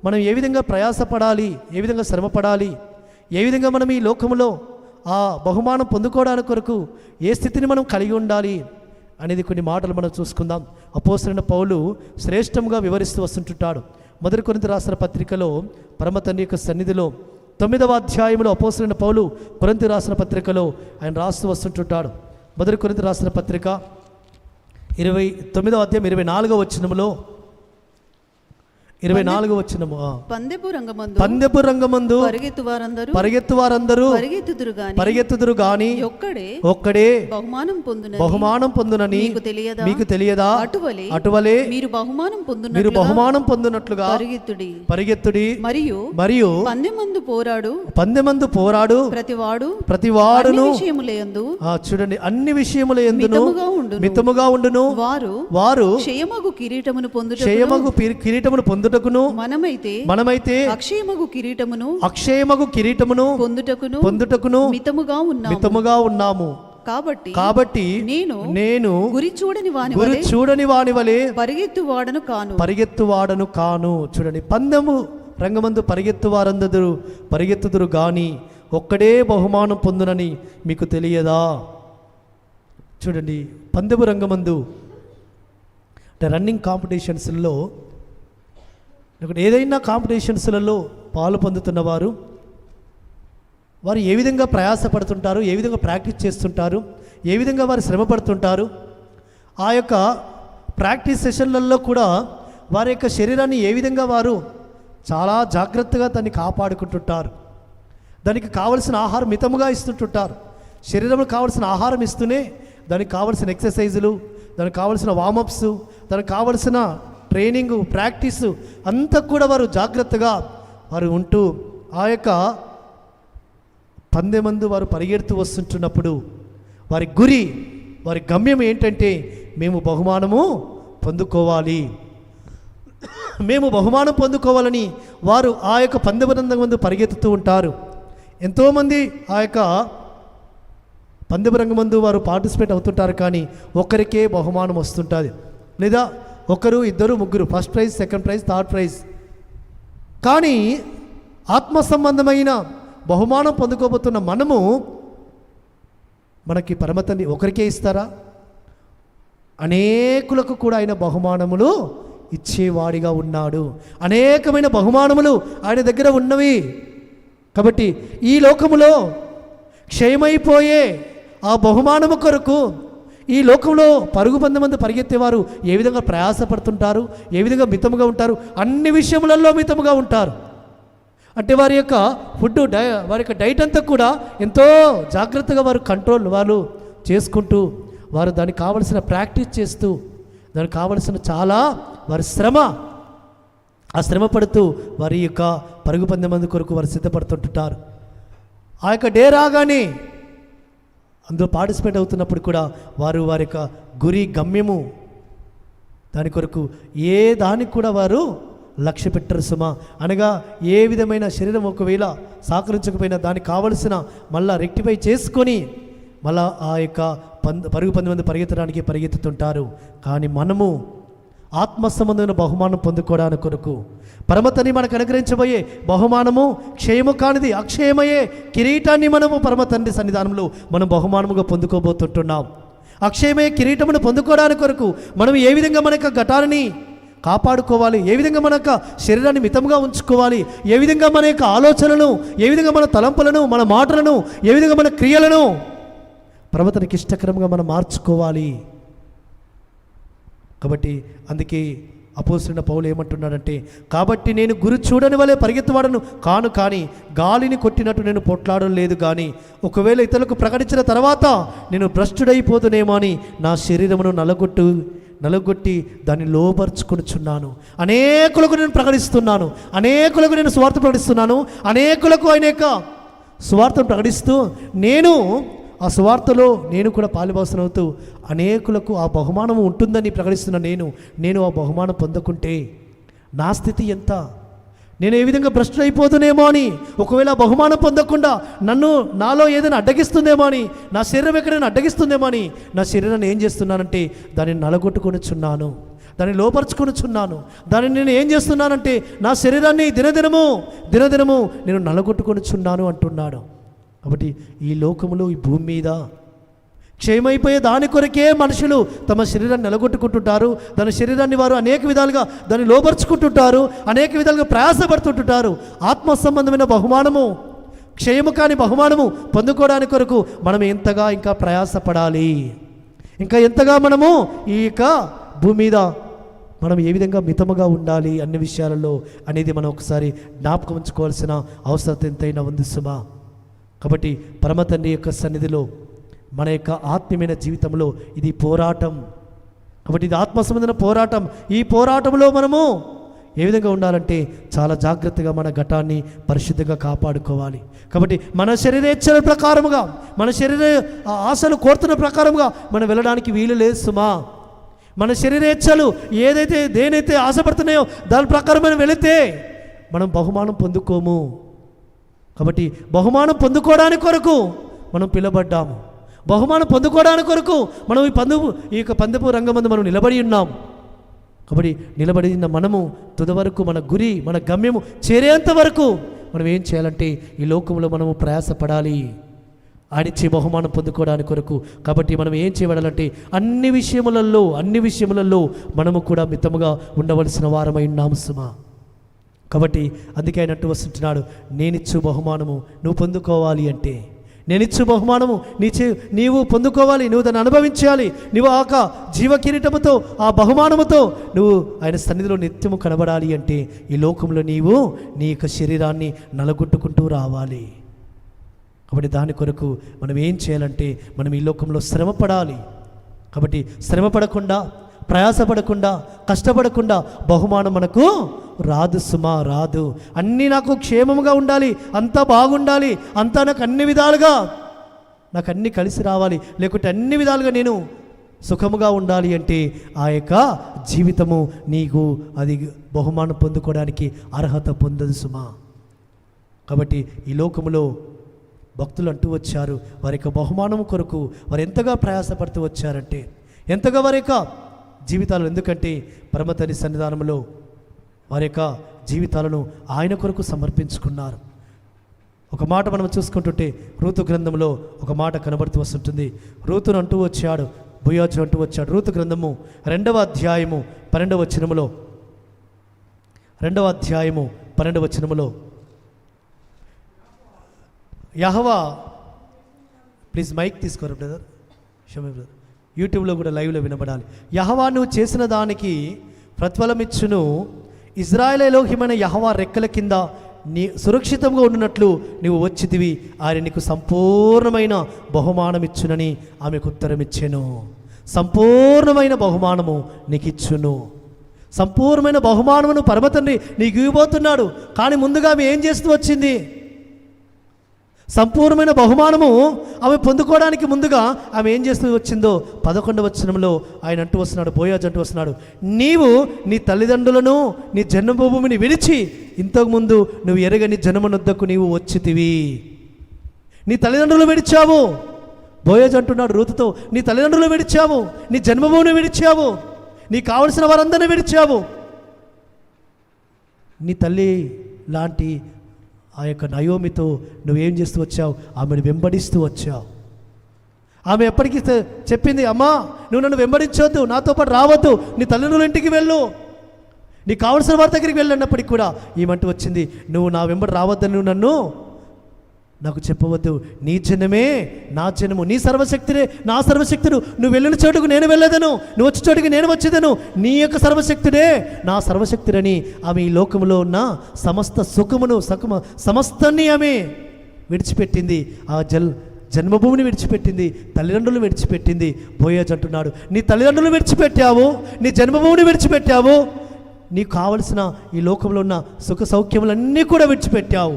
మనం ఏ విధంగా ప్రయాసపడాలి, ఏ విధంగా శ్రమపడాలి, ఏ విధంగా మనం ఈ లోకంలో ఆ బహుమానం పొందుకోవడానికి కొరకు ఏ స్థితిని మనం కలిగి ఉండాలి అనేది కొన్ని మాటలు మనం చూసుకుందాం. అపోస్తలుడైన పౌలు శ్రేష్టంగా వివరిస్తూ వస్తుంటుంటాడు. 1 కొరింథీ రాసిన పత్రికలో పరమ తండ్రి యొక్క సన్నిధిలో 9వ అధ్యాయంలో అపోస్తలుడైన పౌలు కొరింథీ రాసిన పత్రికలో ఆయన రాస్తూ వస్తుంటుంటాడు. 1 కొరింథీ రాసిన పత్రిక 29వ అధ్యాయం 24వ వచనములో 24వ వచనము, పందెపు రంగమందు పరిగెత్తు వారందరూ పరిగెత్తుదురు గాని ఒక్కడే బహుమానం పొందునని మీకు తెలియదా? అటువలే మీరు బహుమానం పొందునట్లుగా పరిగెత్తుడి. మరియు పందెమందు పోరాడు ప్రతివాడును చూడండి అన్ని విషయముల యందును మితముగా ఉండును. వారు క్షయమగు కిరీటమును పొందుటకును పొందుటకును మనమైతే అక్షయమగు కిరీటమును పొందుటకును మితముగా ఉన్నాము. కాబట్టి నేను గురి చూడని వాని వలె పరిగెత్తువాడను కాను. చూడండి, పందెము రంగమందు పరిగెత్తుదురు గాని ఒక్కడే బహుమానం పొందునని మీకు తెలియదా? చూడండి, పందెము రంగమందు అంటే రన్నింగ్ కాంపిటీషన్స్లో, ఏదైనా కాంపిటీషన్స్లలో పాలు పొందుతున్న వారు ఏ విధంగా ప్రయాసపడుతుంటారు, ఏ విధంగా ప్రాక్టీస్ చేస్తుంటారు, ఏ విధంగా వారు శ్రమ పడుతుంటారు. ఆ యొక్క ప్రాక్టీస్ సెషన్లలో కూడా వారి యొక్క శరీరాన్ని ఏ విధంగా వారు చాలా జాగ్రత్తగా దాన్ని కాపాడుకుంటుంటారు. దానికి కావలసిన ఆహారం మితముగా ఇస్తుంటుంటారు. శరీరంలో కావలసిన ఆహారం ఇస్తూనే దానికి కావలసిన ఎక్సర్సైజులు, దానికి కావలసిన వామప్స్, దానికి కావలసిన ట్రైనింగు, ప్రాక్టీసు అంతా కూడా వారు జాగ్రత్తగా వారు ఉంటూ ఆ యొక్క పందెమందు వారు పరిగెడుతూ వస్తుంటున్నప్పుడు వారి గురి, వారి గమ్యం ఏంటంటే మేము బహుమానము పొందుకోవాలని వారు ఆ యొక్క పందెం ముందు పరిగెత్తుతూ ఉంటారు. ఎంతోమంది ఆ యొక్క పందెం రంగం ముందు వారు పార్టిసిపేట్ అవుతుంటారు, కానీ ఒక్కరికే బహుమానం వస్తుంటుంది, లేదా ఒకరు, ఇద్దరు, ముగ్గురు first prize, second prize, third prize. కానీ ఆత్మ సంబంధమైన బహుమానం పొందుకోబోతున్న మనకి పరమతండ్రి ఒకరికే ఇస్తారా? అనేకులకు కూడా ఆయన బహుమానములు ఇచ్చేవాడిగా ఉన్నాడు. అనేకమైన బహుమానములు ఆయన దగ్గర ఉన్నవి. కాబట్టి ఈ లోకములో క్షయమైపోయే ఆ బహుమానము కొరకు ఈ లోకంలో పరుగు పందెమందు పరిగెత్తేవారు ఏ విధంగా ప్రయాసపడుతుంటారు, ఏ విధంగా మితముగా ఉంటారు, అన్ని విషయములలో మితముగా ఉంటారు. అంటే వారి యొక్క ఫుడ్, వారి యొక్క డైట్ అంతా కూడా ఎంతో జాగ్రత్తగా వారు చేసుకుంటూ వారు దానికి కావలసిన ప్రాక్టీస్ చేస్తూ దానికి కావలసిన చాలా వారి శ్రమ పడుతూ వారి యొక్క పరుగు పందెమందు కొరకు వారు సిద్ధపడుతుంటారు. ఆ యొక్క డే రాగానే అందులో పార్టిసిపేట్ అవుతున్నప్పుడు కూడా వారి యొక్క గురి, గమ్యము దాని కొరకు ఏ దానికి కూడా వారు లక్ష్య పెట్టరు సుమా. అనగా ఏ విధమైన శరీరం ఒకవేళ సహకరించకపోయినా దానికి కావలసిన మళ్ళా రెక్టిఫై చేసుకొని మళ్ళా ఆ యొక్క పరుగు పందెమందు పరిగెత్తడానికి పరిగెత్తుతుంటారు. కానీ మనము ఆత్మ సంబంధమైన బహుమానం పొందుకోవడానికి కొరకు పరమతని మనకు అనుగ్రహించబోయే బహుమానము క్షయము కానిది అక్షయమయ్యే కిరీటాన్ని మనము పరమతండ్రి సన్నిధానంలో మనం బహుమానముగా పొందుకోబోతుంటున్నాం. అక్షయమయ్యే కిరీటమును పొందుకోవడానికి కొరకు మనం ఏ విధంగా మన యొక్క ఘటాన్ని కాపాడుకోవాలి, ఏ విధంగా మన యొక్క శరీరాన్ని మితంగా ఉంచుకోవాలి, ఏ విధంగా మన యొక్క ఆలోచనలను, ఏ విధంగా మన తలంపులను, మన మాటలను, ఏ విధంగా మన క్రియలను పరమతనికి ఇష్టకరంగా మనం మార్చుకోవాలి. కాబట్టి అందుకే అపోస్తలుడైన పౌలు ఏమంటున్నాడంటే, కాబట్టి నేను గురి చూడని వలె పరిగెత్తువాడను కాను, కానీ గాలిని కొట్టినట్టు నేను పొట్లాడడం లేదు. కానీ ఒకవేళ ఇతరులకు ప్రకటించిన తర్వాత నేను భ్రష్టుడైపోతునేమో అని నా శరీరమును నలగొట్టి దాన్ని లోపరుచుకొనుచున్నాను. అనేకులకు నేను ప్రకటిస్తున్నాను, అనేకులకు నేను సువార్త ప్రకటిస్తున్నాను, అనేకులకు ఆయన యొక్క సువార్తను ప్రకటిస్తూ నేను ఆ సువార్తలో నేను కూడా పాలుభాగస్తునవుతూ అనేకులకు ఆ బహుమానం ఉంటుందని ప్రకటిస్తున్న నేను ఆ బహుమానం పొందకుంటే నా స్థితి ఎంత? నేను ఏ విధంగా భ్రష్టుడైపోతునేమో అని, ఒకవేళ బహుమానం పొందకుండా నాలో ఏదైనా అడ్డగిస్తుందేమో అని, నా శరీరం ఎక్కడైనా అడ్డగిస్తుందేమో అని నా శరీరాన్ని ఏం చేస్తున్నానంటే దాన్ని నలగొట్టుకొనిచున్నాను, దాన్ని లోపరుచుకొనిచున్నాను. దాన్ని నేను ఏం చేస్తున్నానంటే నా శరీరాన్ని దినదినము నేను నలగొట్టుకొనిచున్నాను అంటున్నాడు. కాబట్టి ఈ లోకములో, ఈ భూమి మీద క్షయమైపోయే దాని కొరకే మనుషులు తమ శరీరాన్ని నిలగొట్టుకుంటుంటారు. దాని శరీరాన్ని వారు అనేక విధాలుగా దాన్ని లోపరుచుకుంటుంటారు, అనేక విధాలుగా ప్రయాసపడుతుంటారు. ఆత్మ సంబంధమైన బహుమానము, క్షయము కాని బహుమానము పొందుకోవడానికి కొరకు మనం ఎంతగా ఇంకా ప్రయాసపడాలి, ఇంకా ఎంతగా మనము ఈ యొక్క భూమి మీద మనం ఏ విధంగా మితముగా ఉండాలి అన్ని విషయాలలో అనేది మనం ఒకసారి జ్ఞాపకం ఉంచుకోవాల్సిన అవసరం ఎంతైనా ఉంది సుమా. కాబట్టి పరమతండ్రి యొక్క సన్నిధిలో మన యొక్క ఆత్మీయమైన జీవితంలో ఇది పోరాటం. కాబట్టి ఇది ఆత్మ సంబంధమైన పోరాటం. ఈ పోరాటంలో మనము ఏ విధంగా ఉండాలంటే చాలా జాగ్రత్తగా మన ఘటాన్ని పరిశుద్ధంగా కాపాడుకోవాలి. కాబట్టి మన శరీరేచ్ఛల ప్రకారముగా, మన శరీర ఆశలు కోరుతున్న ప్రకారముగా మనం వెళ్ళడానికి వీలు లేదు సుమా. మన శరీరేచ్ఛలు ఏదైతే దేనైతే ఆశపడుతున్నాయో దాని ప్రకారం మనం వెళితే మనం బహుమానం పొందుకోము. కాబట్టి బహుమానం పొందుకోవడానికి కొరకు మనం పిలబడ్డాము. బహుమానం పొందుకోవడానికి కొరకు మనం ఈ యొక్క పందెపు రంగమందు మనం నిలబడి ఉన్నాం. కాబట్టి నిలబడిన మనము తుది వరకు మన గురి, మన గమ్యము చేరేంత వరకు మనం ఏం చేయాలంటే ఈ లోకంలో మనము ప్రయాసపడాలి ఆడిచ్చే బహుమానం పొందుకోవడానికి కొరకు. కాబట్టి మనం ఏం చేయబడాలంటే అన్ని విషయములలో మనము కూడా మితముగా ఉండవలసిన వారమై ఉన్నాము సుమా. కాబట్టి అందుకే ఆయన అంటూ వస్తుంటున్నాడు, నేనిచ్చు బహుమానము నువ్వు పొందుకోవాలి అంటే, నేనిచ్చు బహుమానము నీవు పొందుకోవాలి, నువ్వు దాన్ని అనుభవించాలి. నువ్వు ఆ జీవ కిరీటముతో ఆ బహుమానముతో నువ్వు ఆయన సన్నిధిలో నిత్యము కనబడాలి అంటే ఈ లోకంలో నీవు నీ యొక్క శరీరాన్ని నలగొట్టుకుంటూ రావాలి. కాబట్టి దాని కొరకు మనం ఏం చేయాలంటే మనం ఈ లోకంలో శ్రమపడాలి. కాబట్టి శ్రమపడకుండా, ప్రయాసపడకుండా, కష్టపడకుండా బహుమానం మనకు రాదు సుమా, రాదు. అన్నీ నాకు క్షేమముగా ఉండాలి, అంతా బాగుండాలి, అంతా నాకు అన్ని విధాలుగా నాకు అన్నీ కలిసి రావాలి, లేకుంటే అన్ని విధాలుగా నేను సుఖముగా ఉండాలి అంటే ఆ యొక్క జీవితము నీకు అది బహుమానం పొందుకోవడానికి అర్హత పొందదు సుమా. కాబట్టి ఈ లోకములో భక్తులు అంటూ వచ్చారు, వారి యొక్క బహుమానం కొరకు వారు ఎంతగా ప్రయాసపడుతూ వచ్చారంటే, ఎంతగా వారి యొక్క జీవితాలు, ఎందుకంటే పరమతని సన్నిధానంలో వారి యొక్క జీవితాలను ఆయన కొరకు సమర్పించుకున్నారు. ఒక మాట మనం చూసుకుంటుంటే రూతు గ్రంథంలో ఒక మాట కనబడుతూ వస్తుంటుంది. రూతును అంటూ వచ్చాడు, బోయాజు అంటూ వచ్చాడు. రూతు గ్రంథము 2వ అధ్యాయము 12వ వచనములో, 2వ అధ్యాయము 12వ వచనములో యెహోవా, ప్లీజ్ మైక్ తీసుకోరు బ్రదర్, క్షమ బ్రదర్, యూట్యూబ్లో కూడా లైవ్లో వినబడాలి. యెహోవా నువ్వు చేసిన దానికి ప్రతిఫలమిచ్చును, ఇజ్రాయేలీలోహిమైన యెహోవా రెక్కల కింద నీ సురక్షితంగా ఉండినట్లు నీవు వచ్చితివి, ఆయన నీకు సంపూర్ణమైన బహుమానం ఇచ్చునని ఆమెకు ఉత్తరం ఇచ్చెను. సంపూర్ణమైన బహుమానము నీకు ఇచ్చును. సంపూర్ణమైన బహుమానమును పరమతండ్రి నీకు ఇవ్వబోతున్నాడు. కానీ ముందుగా ఆమె ఏం చేస్తూ వచ్చింది? సంపూర్ణమైన బహుమానము ఆమె పొందుకోవడానికి ముందుగా ఆమె ఏం చేస్తూ వచ్చిందో 11వ వచనంలో ఆయన అంటూ వస్తున్నాడు, బోయాజు అంటూ వస్తున్నాడు, నీవు నీ తల్లిదండ్రులను నీ జన్మభూమిని విడిచి ఇంతకుముందు నువ్వు ఎరగని జన్మనొద్దకు నీవు వచ్చితివి. నీ తల్లిదండ్రులు విడిచావు. బోయాజు అంటున్నాడు రూతుతో, నీ తల్లిదండ్రులు విడిచావు, నీ జన్మభూమిని విడిచావు, నీకు కావలసిన వారందరినీ విడిచావు. నీ తల్లి లాంటి ఆ యొక్క నయోమితో నువ్వేం చేస్తూ వచ్చావు? ఆమెను వెంబడిస్తూ వచ్చావు. ఆమె ఎప్పటికీ చెప్పింది, అమ్మా నువ్వు నన్ను వెంబడించవద్దు, నాతో పాటు రావద్దు, నీ తల్లిదండ్రుల ఇంటికి వెళ్ళు, నీకు కావలసిన వారి దగ్గరికి వెళ్ళినప్పటికీ కూడా ఏమంటూ వచ్చింది, నువ్వు నా వెంబడి రావద్దని నువ్వు నన్ను నాకు చెప్పవద్దు. నీ జనమే నా జనము, నీ సర్వశక్తినే నా సర్వశక్తుడు, నువ్వు వెళ్ళిన చోటుకు నేను వెళ్ళేదను, నువ్వు వచ్చే చోటుకి నేను వచ్చేదను, నీ యొక్క సర్వశక్తుడే నా సర్వశక్తుడని ఆమె ఈ లోకంలో ఉన్న సమస్త సుఖమును సమస్తాన్ని ఆమె విడిచిపెట్టింది. ఆ జన్మభూమిని విడిచిపెట్టింది, తల్లిదండ్రులు విడిచిపెట్టింది. బోయాజు అంటున్నాడు, నీ తల్లిదండ్రులు విడిచిపెట్టావు, నీ జన్మభూమిని విడిచిపెట్టావు, నీకు కావలసిన ఈ లోకంలో ఉన్న సుఖ సౌఖ్యములన్నీ కూడా విడిచిపెట్టావు.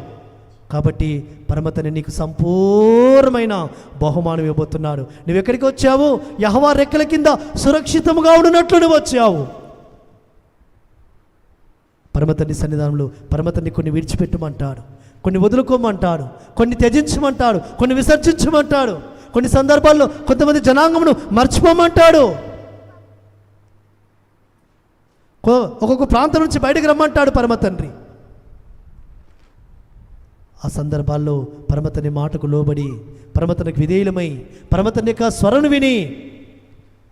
కాబట్టి పరమతని నీకు సంపూర్ణమైన బహుమానం ఇవ్వబోతున్నాడు. నువ్వు ఎక్కడికి వచ్చావు? యెహోవా రెక్కల కింద సురక్షితముగా ఉండినట్లు నువ్వు వచ్చావు. పరమతని సన్నిధానంలో పరమతని కొన్ని విడిచిపెట్టమంటాడు, కొన్ని వదులుకోమంటాడు, కొన్ని త్యజించమంటాడు, కొన్ని విసర్జించమంటాడు, కొన్ని సందర్భాల్లో కొంతమంది జనాంగమును మర్చిపోమంటాడు, ఒక్కొక్క ప్రాంతం నుంచి బయటకు రమ్మంటాడు పరమతండ్రి. ఆ సందర్భాల్లో పరమతని మాటకు లోబడి, పరమతనికి విధేయులమై, పరమతని యొక్క స్వరను విని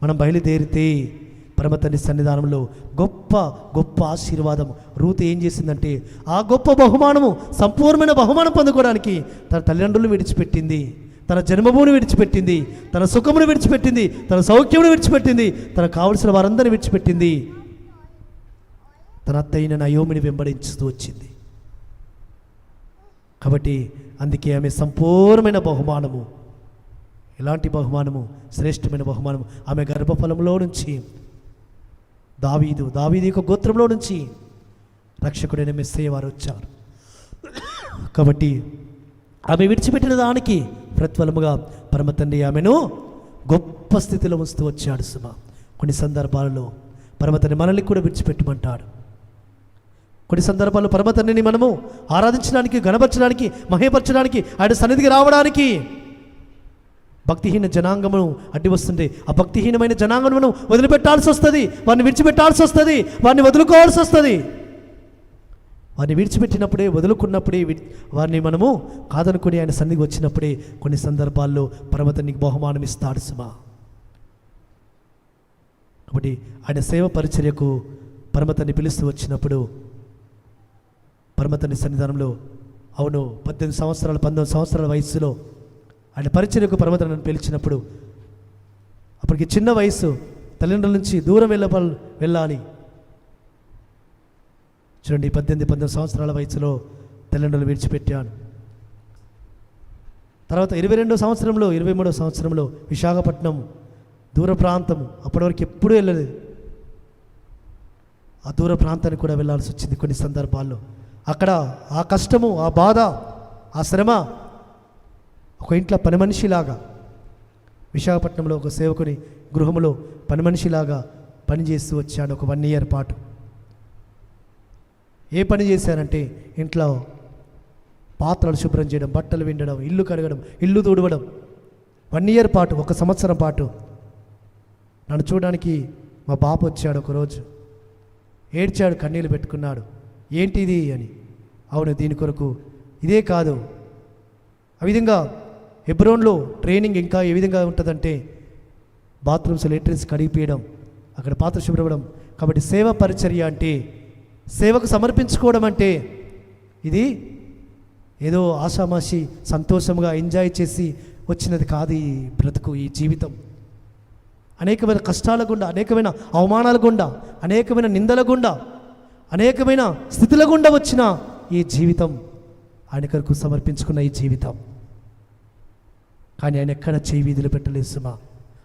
మనం బయలుదేరితే పరమతని సన్నిధానంలో గొప్ప గొప్ప ఆశీర్వాదం. రూతు ఏం చేసిందంటే ఆ గొప్ప బహుమానము, సంపూర్ణమైన బహుమానం పొందుకోవడానికి తన తల్లిదండ్రులు విడిచిపెట్టింది, తన జన్మభూమిని విడిచిపెట్టింది, తన సుఖమును విడిచిపెట్టింది, తన సౌఖ్యమును విడిచిపెట్టింది, తనకు కావలసిన వారందరిని విడిచిపెట్టింది. తన అత్తయ్యన నయోమిని వెంబడించుతూ వచ్చింది. కాబట్టి అందుకే ఆమె సంపూర్ణమైన బహుమానము. ఎలాంటి బహుమానము? శ్రేష్టమైన బహుమానము. ఆమె గర్భఫలంలో నుంచి దావీదు యొక్క గోత్రంలో నుంచి రక్షకుడైన మెస్సయ్య వారు వచ్చారు. కాబట్టి ఆమె విడిచిపెట్టిన దానికి ప్రతిఫలముగా పరమతండ్రి ఆమెను గొప్ప స్థితిలో ఉంచుతూ వచ్చాడు సుమా. కొన్ని సందర్భాలలో పరమతండ్రి మనల్ని కూడా విడిచిపెట్టమంటాడు. కొన్ని సందర్భాల్లో పరమతండ్రిని మనము ఆరాధించడానికి, గణపరచడానికి, మహేపరచడానికి, ఆయన సన్నిధికి రావడానికి భక్తిహీన జనాంగమును అడ్డు వస్తుంటే ఆ భక్తిహీనమైన జనాంగమును వదిలిపెట్టాల్సి వస్తుంది, వారిని విడిచిపెట్టాల్సి వస్తుంది, వారిని వదులుకోవాల్సి వస్తుంది. వారిని విడిచిపెట్టినప్పుడే, వదులుకున్నప్పుడే, వారిని మనము కాదనుకుని ఆయన సన్నిధికి వచ్చినప్పుడే కొన్ని సందర్భాల్లో పరమతండ్రికి బహుమానం ఇస్తాడు సుమా. కాబట్టి ఆయన సేవ పరిచర్యకు పరమతండ్రి పిలుస్తూ వచ్చినప్పుడు పరమతండ్రి సన్నిధానంలో అవును 18 సంవత్సరాలు 19 సంవత్సరాల వయస్సులో ఆయన పరిచర్యకు పరమతండ్రిని పిలిచినప్పుడు అప్పటికి చిన్న వయసు, తల్లిదండ్రుల నుంచి దూరం వెళ్ళాలి. చూడండి, 18 సంవత్సరాల వయసులో తల్లిదండ్రులు విడిచిపెట్టాను. తర్వాత 22వ సంవత్సరంలో 23వ సంవత్సరంలో విశాఖపట్నం దూర ప్రాంతం, అప్పటి వరకు ఎప్పుడూ వెళ్ళలేదు. ఆ దూర ప్రాంతానికి కూడా వెళ్ళాల్సి వచ్చింది కొన్ని సందర్భాల్లో. అక్కడ ఆ కష్టము, ఆ బాధ, ఆ శ్రమ ఒక ఇంట్లో పని మనిషిలాగా, విశాఖపట్నంలో ఒక సేవకుని గృహంలో పని మనిషిలాగా పనిచేస్తూ వచ్చాను ఒక 1 year పాటు. ఏ పని చేశానంటే ఇంట్లో పాత్రలు శుభ్రం చేయడం, బట్టలు విండడం, ఇల్లు కడగడం, ఇల్లు తుడవడం. 1 year పాటు, 1 సంవత్సరం పాటు. నన్ను చూడడానికి మా బాపు వచ్చాడు ఒకరోజు, ఏడ్చాడు, కన్నీళ్ళు పెట్టుకున్నాడు. ఏంటిది అని. అవును, దీని కొరకు. ఇదే కాదు, ఆ విధంగా హెబ్రోన్లో ట్రైనింగ్ ఇంకా ఏ విధంగా ఉంటుందంటే బాత్రూమ్స్, లెట్రిన్స్ కడిగిపోయడం, అక్కడ పాత్ర శుభ్రపడం. కాబట్టి సేవ పరిచర్య అంటే, సేవకు సమర్పించుకోవడం అంటే ఇది ఏదో ఆషామాషి సంతోషంగా ఎంజాయ్ చేసి వచ్చినది కాదు. ఈ బ్రతుకు, ఈ జీవితం అనేకమైన కష్టాల గుండా, అనేకమైన అవమానాల గుండా, అనేకమైన నిందల గుండా, అనేకమైన స్థితుల గుండా వచ్చిన ఈ జీవితం ఆయన కొరకు సమర్పించుకున్న ఈ జీవితం. కానీ ఆయన ఎక్కడ చేయి వీధులు పెట్టలేదు సుమా.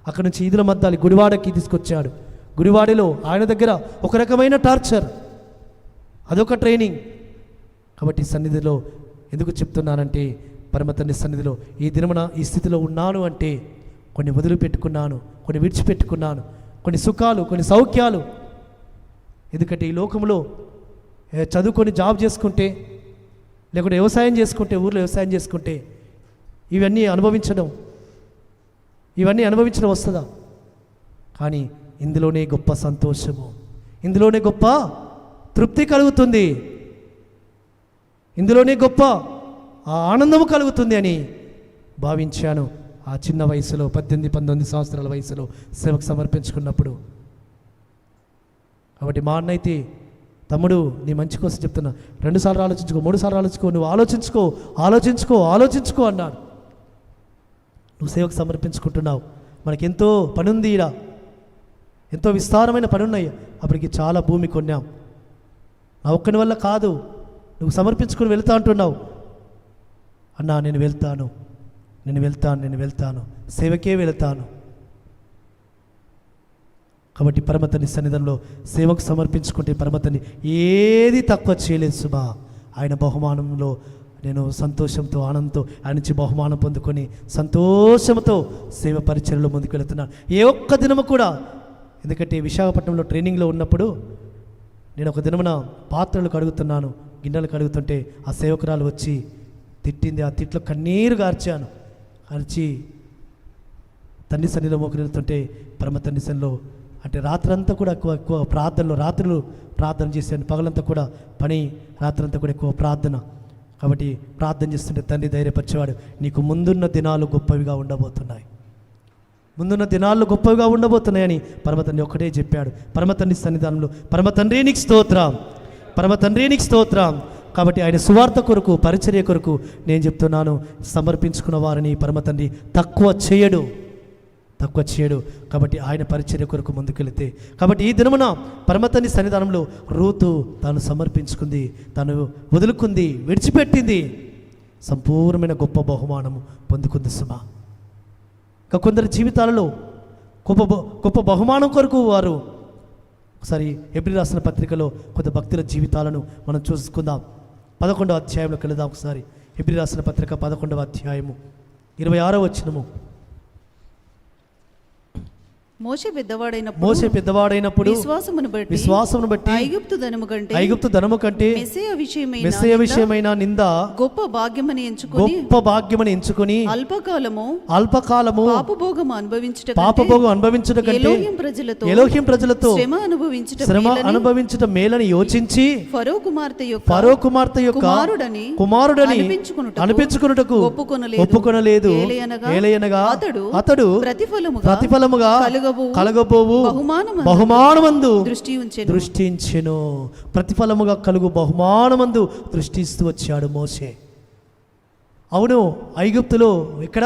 అక్కడ నుంచి ఈదుల మద్దాలి గుడివాడకి తీసుకొచ్చాడు. గుడివాడలో ఆయన దగ్గర ఒక రకమైన టార్చర్, అదొక ట్రైనింగ్. కాబట్టి సన్నిధిలో ఎందుకు చెప్తున్నానంటే, పరమతండ్రి సన్నిధిలో ఈ దినమున ఈ స్థితిలో ఉన్నాను అంటే కొన్ని వదిలిపెట్టుకున్నాను, కొన్ని విడిచిపెట్టుకున్నాను, కొన్ని సుఖాలు, కొన్ని సౌఖ్యాలు. ఎందుకంటే ఈ లోకంలో చదువుకొని జాబ్ చేసుకుంటే, లేకుంటే వ్యవసాయం చేసుకుంటే, ఊర్లో వ్యవసాయం చేసుకుంటే ఇవన్నీ అనుభవించడం వస్తుందా? కానీ ఇందులోనే గొప్ప సంతోషము, ఇందులోనే గొప్ప తృప్తి కలుగుతుంది, ఇందులోనే గొప్ప ఆనందము కలుగుతుంది అని భావించాను. ఆ చిన్న వయసులో 18-19 సంవత్సరాల వయసులో సేవకు సమర్పించుకున్నప్పుడు. కాబట్టి మా అన్నైతే, తమ్ముడు నీ మంచి కోసం చెప్తున్నా, 2 సార్లు ఆలోచించుకో, 3 సార్లు ఆలోచించుకో, నువ్వు ఆలోచించుకో అన్నాడు. నువ్వు సేవకు సమర్పించుకుంటున్నావు, మనకెంతో పని ఉంది, ఈడ ఎంతో విస్తారమైన పని ఉన్నాయి. అప్పటికి చాలా భూమి కొన్నాం. నా ఒక్కని వల్ల కాదు, నువ్వు సమర్పించుకొని వెళ్తా అంటున్నావు. అన్నా, నేను వెళ్తాను, సేవకే వెళ్తాను. కాబట్టి పరమతండ్రి సన్నిధానంలో సేవకు సమర్పించుకుంటే పరమతండ్రి ఏది తక్కువ చేయలేదు సుమా. ఆయన బహుమానంలో నేను సంతోషంతో, ఆనందంతో ఆయన నుంచి బహుమానం పొందుకొని సంతోషంతో సేవ పరిచర్యలో ముందుకు వెళుతున్నాను. ఏ ఒక్క దినము కూడా, ఎందుకంటే విశాఖపట్నంలో ట్రైనింగ్లో ఉన్నప్పుడు నేను ఒక దినమున పాత్రలు కడుగుతున్నాను, గిన్నెలు కడుగుతుంటే ఆ సేవకురాలు వచ్చి తిట్టింది. ఆ తిట్లో కన్నీరు గార్చాను. అరిచి తండ్రి సన్నిధిలో మోకరిల్లుతుంటే పరమ తండ్రి సన్నిధిలో అంటే రాత్రంతా కూడా ఎక్కువ ప్రార్థనలో, రాత్రులు ప్రార్థన చేశాను, పగలంతా కూడా పని, రాత్రంతా కూడా ఎక్కువ ప్రార్థన. కాబట్టి ప్రార్థన చేస్తుంటే తండ్రి ధైర్యపరిచేవాడు, నీకు ముందున్న దినాలు గొప్పవిగా ఉండబోతున్నాయి, ముందున్న దినాల్లో గొప్పవిగా ఉండబోతున్నాయని పరమతండ్రి ఒక్కటే చెప్పాడు. పరమతండ్రి సన్నిధానంలో పరమతండ్రి నీకు స్తోత్రం. కాబట్టి ఆయన సువార్త కొరకు, పరిచర్య కొరకు నేను చెప్తున్నాను, సమర్పించుకున్న వారిని పరమతండ్రి తక్కువ చేయడు. కాబట్టి ఆయన పరిచర్య కొరకు ముందుకెళితే, కాబట్టి ఈ దినమున పరమతండ్రి సన్నిధానంలో రూతు తాను సమర్పించుకుంది, తాను వదులుకుంది, విడిచిపెట్టింది, సంపూర్ణమైన గొప్ప బహుమానము పొందుకుంది సుమా. ఇంకా కొందరి జీవితాలలో గొప్ప బహుమానం కొరకు వారు, ఒకసారి హెబ్రీ రాసిన పత్రికలో కొంత భక్తుల జీవితాలను మనం చూసుకుందాం. 11వ అధ్యాయంలోకి వెళదాం ఒకసారి. హెబ్రీ రాసిన పత్రిక 11వ అధ్యాయము 26వ వచనము. మోషే పెద్దవాడైనప్పుడు విశ్వాసమును బట్టి ఐగుప్తు ధనము కంటే మెస్సయ విషయమైన నింద గొప్ప భాగ్యమని ఎంచుకొని అల్పకాలము పాపభోగం అనుభవించుట కంటే ఎలోహిం ప్రజలతో శ్రమ అనుభవించుట మేలని యోచించి ఫరో కుమార్తె యొక్క కుమారుడని అనిపించుకున్నటకు ఒప్పుకొనలేదు. ఏలయనగా అతడు ప్రతిఫలముగా కలగబోవు బహుమానమందు దృష్టించెను. ప్రతిఫలముగా కలుగు బహుమానమందు దృష్టిస్తూ వచ్చాడు మోషే. అవును, ఐగుప్తులో ఇక్కడ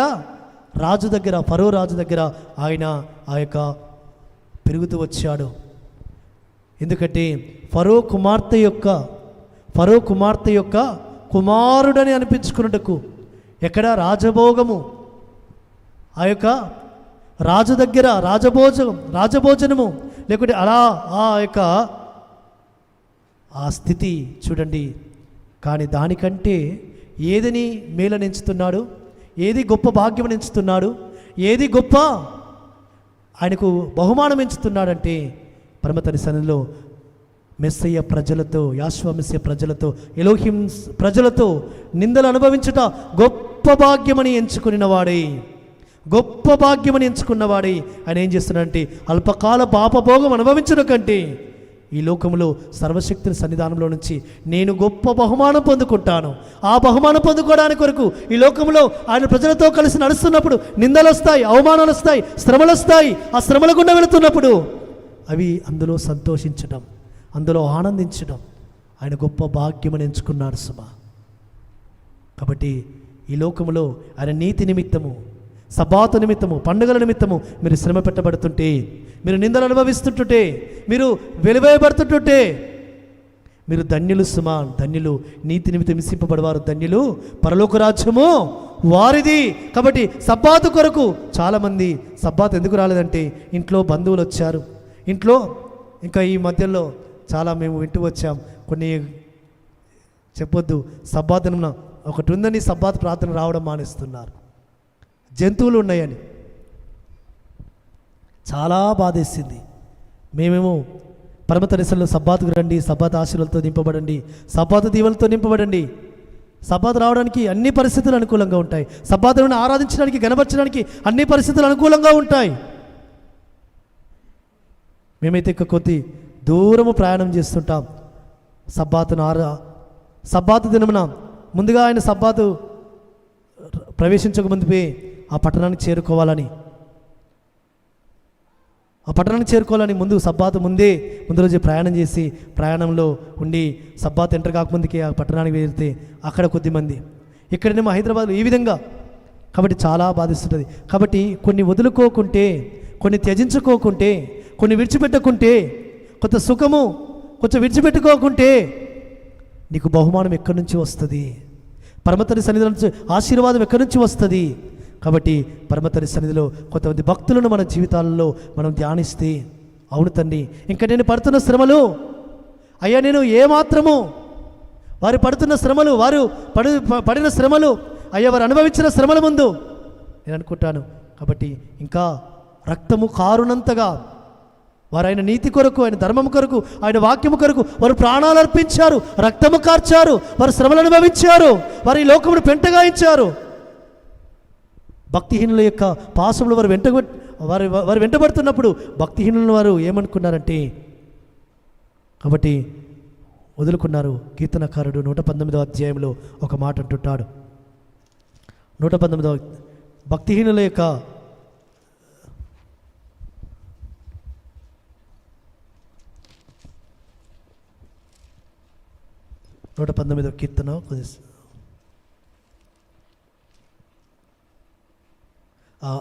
రాజు దగ్గర, ఫరో రాజు దగ్గర ఆయన ఆ యొక్క పెరుగుతూ వచ్చాడు. ఎందుకంటే ఫరో కుమార్తె యొక్క కుమారుడని అనిపించుకున్నట్టుకు ఎక్కడ రాజభోగము, ఆ యొక్క రాజు దగ్గర రాజభోజనము లేకుంటే అలా ఆ స్థితి చూడండి. కానీ దానికంటే ఏదని మేలనెంచుతున్నాడు, ఏది గొప్ప భాగ్యం ఎంచుతున్నాడు, ఏది గొప్ప ఆయనకు బహుమానం ఎంచుతున్నాడంటే పరమతని సన్నిధిలో మెస్సయ్య ప్రజలతో, యాశ్వ మెస్సయ్య ప్రజలతో, ఎలోహిం ప్రజలతో నిందలు అనుభవించుట గొప్ప భాగ్యమని ఎంచుకున్నవాడే ఆయన ఏం చేస్తున్నాడంటే అల్పకాల పాపభోగం అనుభవించడం కంటే ఈ లోకంలో సర్వశక్తుని సన్నిధానంలో నుంచి నేను గొప్ప బహుమానం పొందుకుంటాను. ఆ బహుమానం పొందుకోవడానికి కొరకు ఈ లోకంలో ఆయన ప్రజలతో కలిసి నడుస్తున్నప్పుడు నిందలు వస్తాయి, అవమానాలు వస్తాయి, శ్రమలు వస్తాయి. ఆ శ్రమల గుండా వెళుతున్నప్పుడు అవి అందులో సంతోషించడం, అందులో ఆనందించడం ఆయన గొప్ప భాగ్యమని ఎంచుకున్నాడు సుమా. కాబట్టి ఈ లోకంలో ఆయన నీతి నిమిత్తము, సబాతు నిమిత్తము, పండుగల నిమిత్తము మీరు శ్రమ పెట్టబడుతుంటే, మీరు నిందలు అనుభవిస్తుంటుంటే, మీరు వెలువేయబడుతుంటుంటే మీరు ధన్యులు సుమా, ధన్యులు. నీతి నిమిత్తం హింసింపబడేవారు ధన్యులు, పరలోక రాజ్యము వారిది. కాబట్టి సబ్బాతు కొరకు చాలామంది సబ్బాతు ఎందుకు రాలేదంటే ఇంట్లో బంధువులు వచ్చారు, ఇంట్లో ఇంకా ఈ మధ్యలో చాలా మేము వింటూ వచ్చాం. కొన్ని చెప్పొద్దు, సబ్బాతున ఒకటి ఉందని సబ్బాతు ప్రార్థన రావడం మానేస్తున్నారు, జంతువులు ఉన్నాయని. చాలా బాధేసింది. మేమేమో పరమతరిసల్లో సబ్బాతుకు రండి, సబ్బాతు ఆశీర్వాదాలతో నింపబడండి, సబ్బాతు దీవెనలతో నింపబడండి. సబ్బాతు రావడానికి అన్ని పరిస్థితులు అనుకూలంగా ఉంటాయి, సబ్బాతును ఆరాధించడానికి, గణపరచడానికి అన్ని పరిస్థితులు అనుకూలంగా ఉంటాయి. మేమైతే కొద్ది దూరము ప్రయాణం చేస్తుంటాం. సబ్బాతు దినమున ముందుగా ఆయన సబ్బాతు ప్రవేశించక ముందుపే ఆ పట్టణానికి చేరుకోవాలని ముందు సబ్బాతు ముందు రోజు ప్రయాణం చేసి ప్రయాణంలో ఉండి సబ్బాతు ఎంటర్ కాకముందుకే ఆ పట్టణానికి వెళ్తే అక్కడ కొద్దిమంది, ఇక్కడనేమో హైదరాబాద్లో ఈ విధంగా. కాబట్టి చాలా బాధిస్తుంటుంది. కాబట్టి కొన్ని వదులుకోకుంటే, కొన్ని త్యజించుకోకుంటే, కొన్ని విడిచిపెట్టకుంటే, కొంత సుఖము కొంచెం విడిచిపెట్టుకోకుంటే నీకు బహుమానం ఎక్కడి నుంచి వస్తుంది? పరమతరి సన్నిధిలో నుంచి ఆశీర్వాదం ఎక్కడి నుంచి వస్తుంది? కాబట్టి పరమతరి సన్నిధిలో కొంతమంది భక్తులను మన జీవితాలలో మనం ధ్యానిస్తే, అవును తండ్రి, ఇంకా నేను పడుతున్న శ్రమలు, అయ్యా నేను ఏమాత్రము వారు పడుతున్న శ్రమలు, వారు పడిన శ్రమలు, అయ్యా వారు అనుభవించిన శ్రమల ముందు నేను అనుకుంటాను. కాబట్టి ఇంకా రక్తము కారునంతగా వారు ఆయన నీతి కొరకు, ఆయన ధర్మము కొరకు, ఆయన వాక్యము కొరకు వారు ప్రాణాలు అర్పించారు, రక్తము కార్చారు, వారు శ్రమలు అనుభవించారు, వారు ఈ లోకమును పెంటగాయించారు. భక్తిహీనుల యొక్క పాశములు వారు వెంటబడుతున్నప్పుడు భక్తిహీనులను వారు ఏమనుకున్నారంటే, కాబట్టి వదులుకున్నారు. కీర్తనకారుడు 119వ అధ్యాయంలో ఒక మాట అంటుంటాడు. 119వ భక్తిహీనుల యొక్క 119వ కీర్తన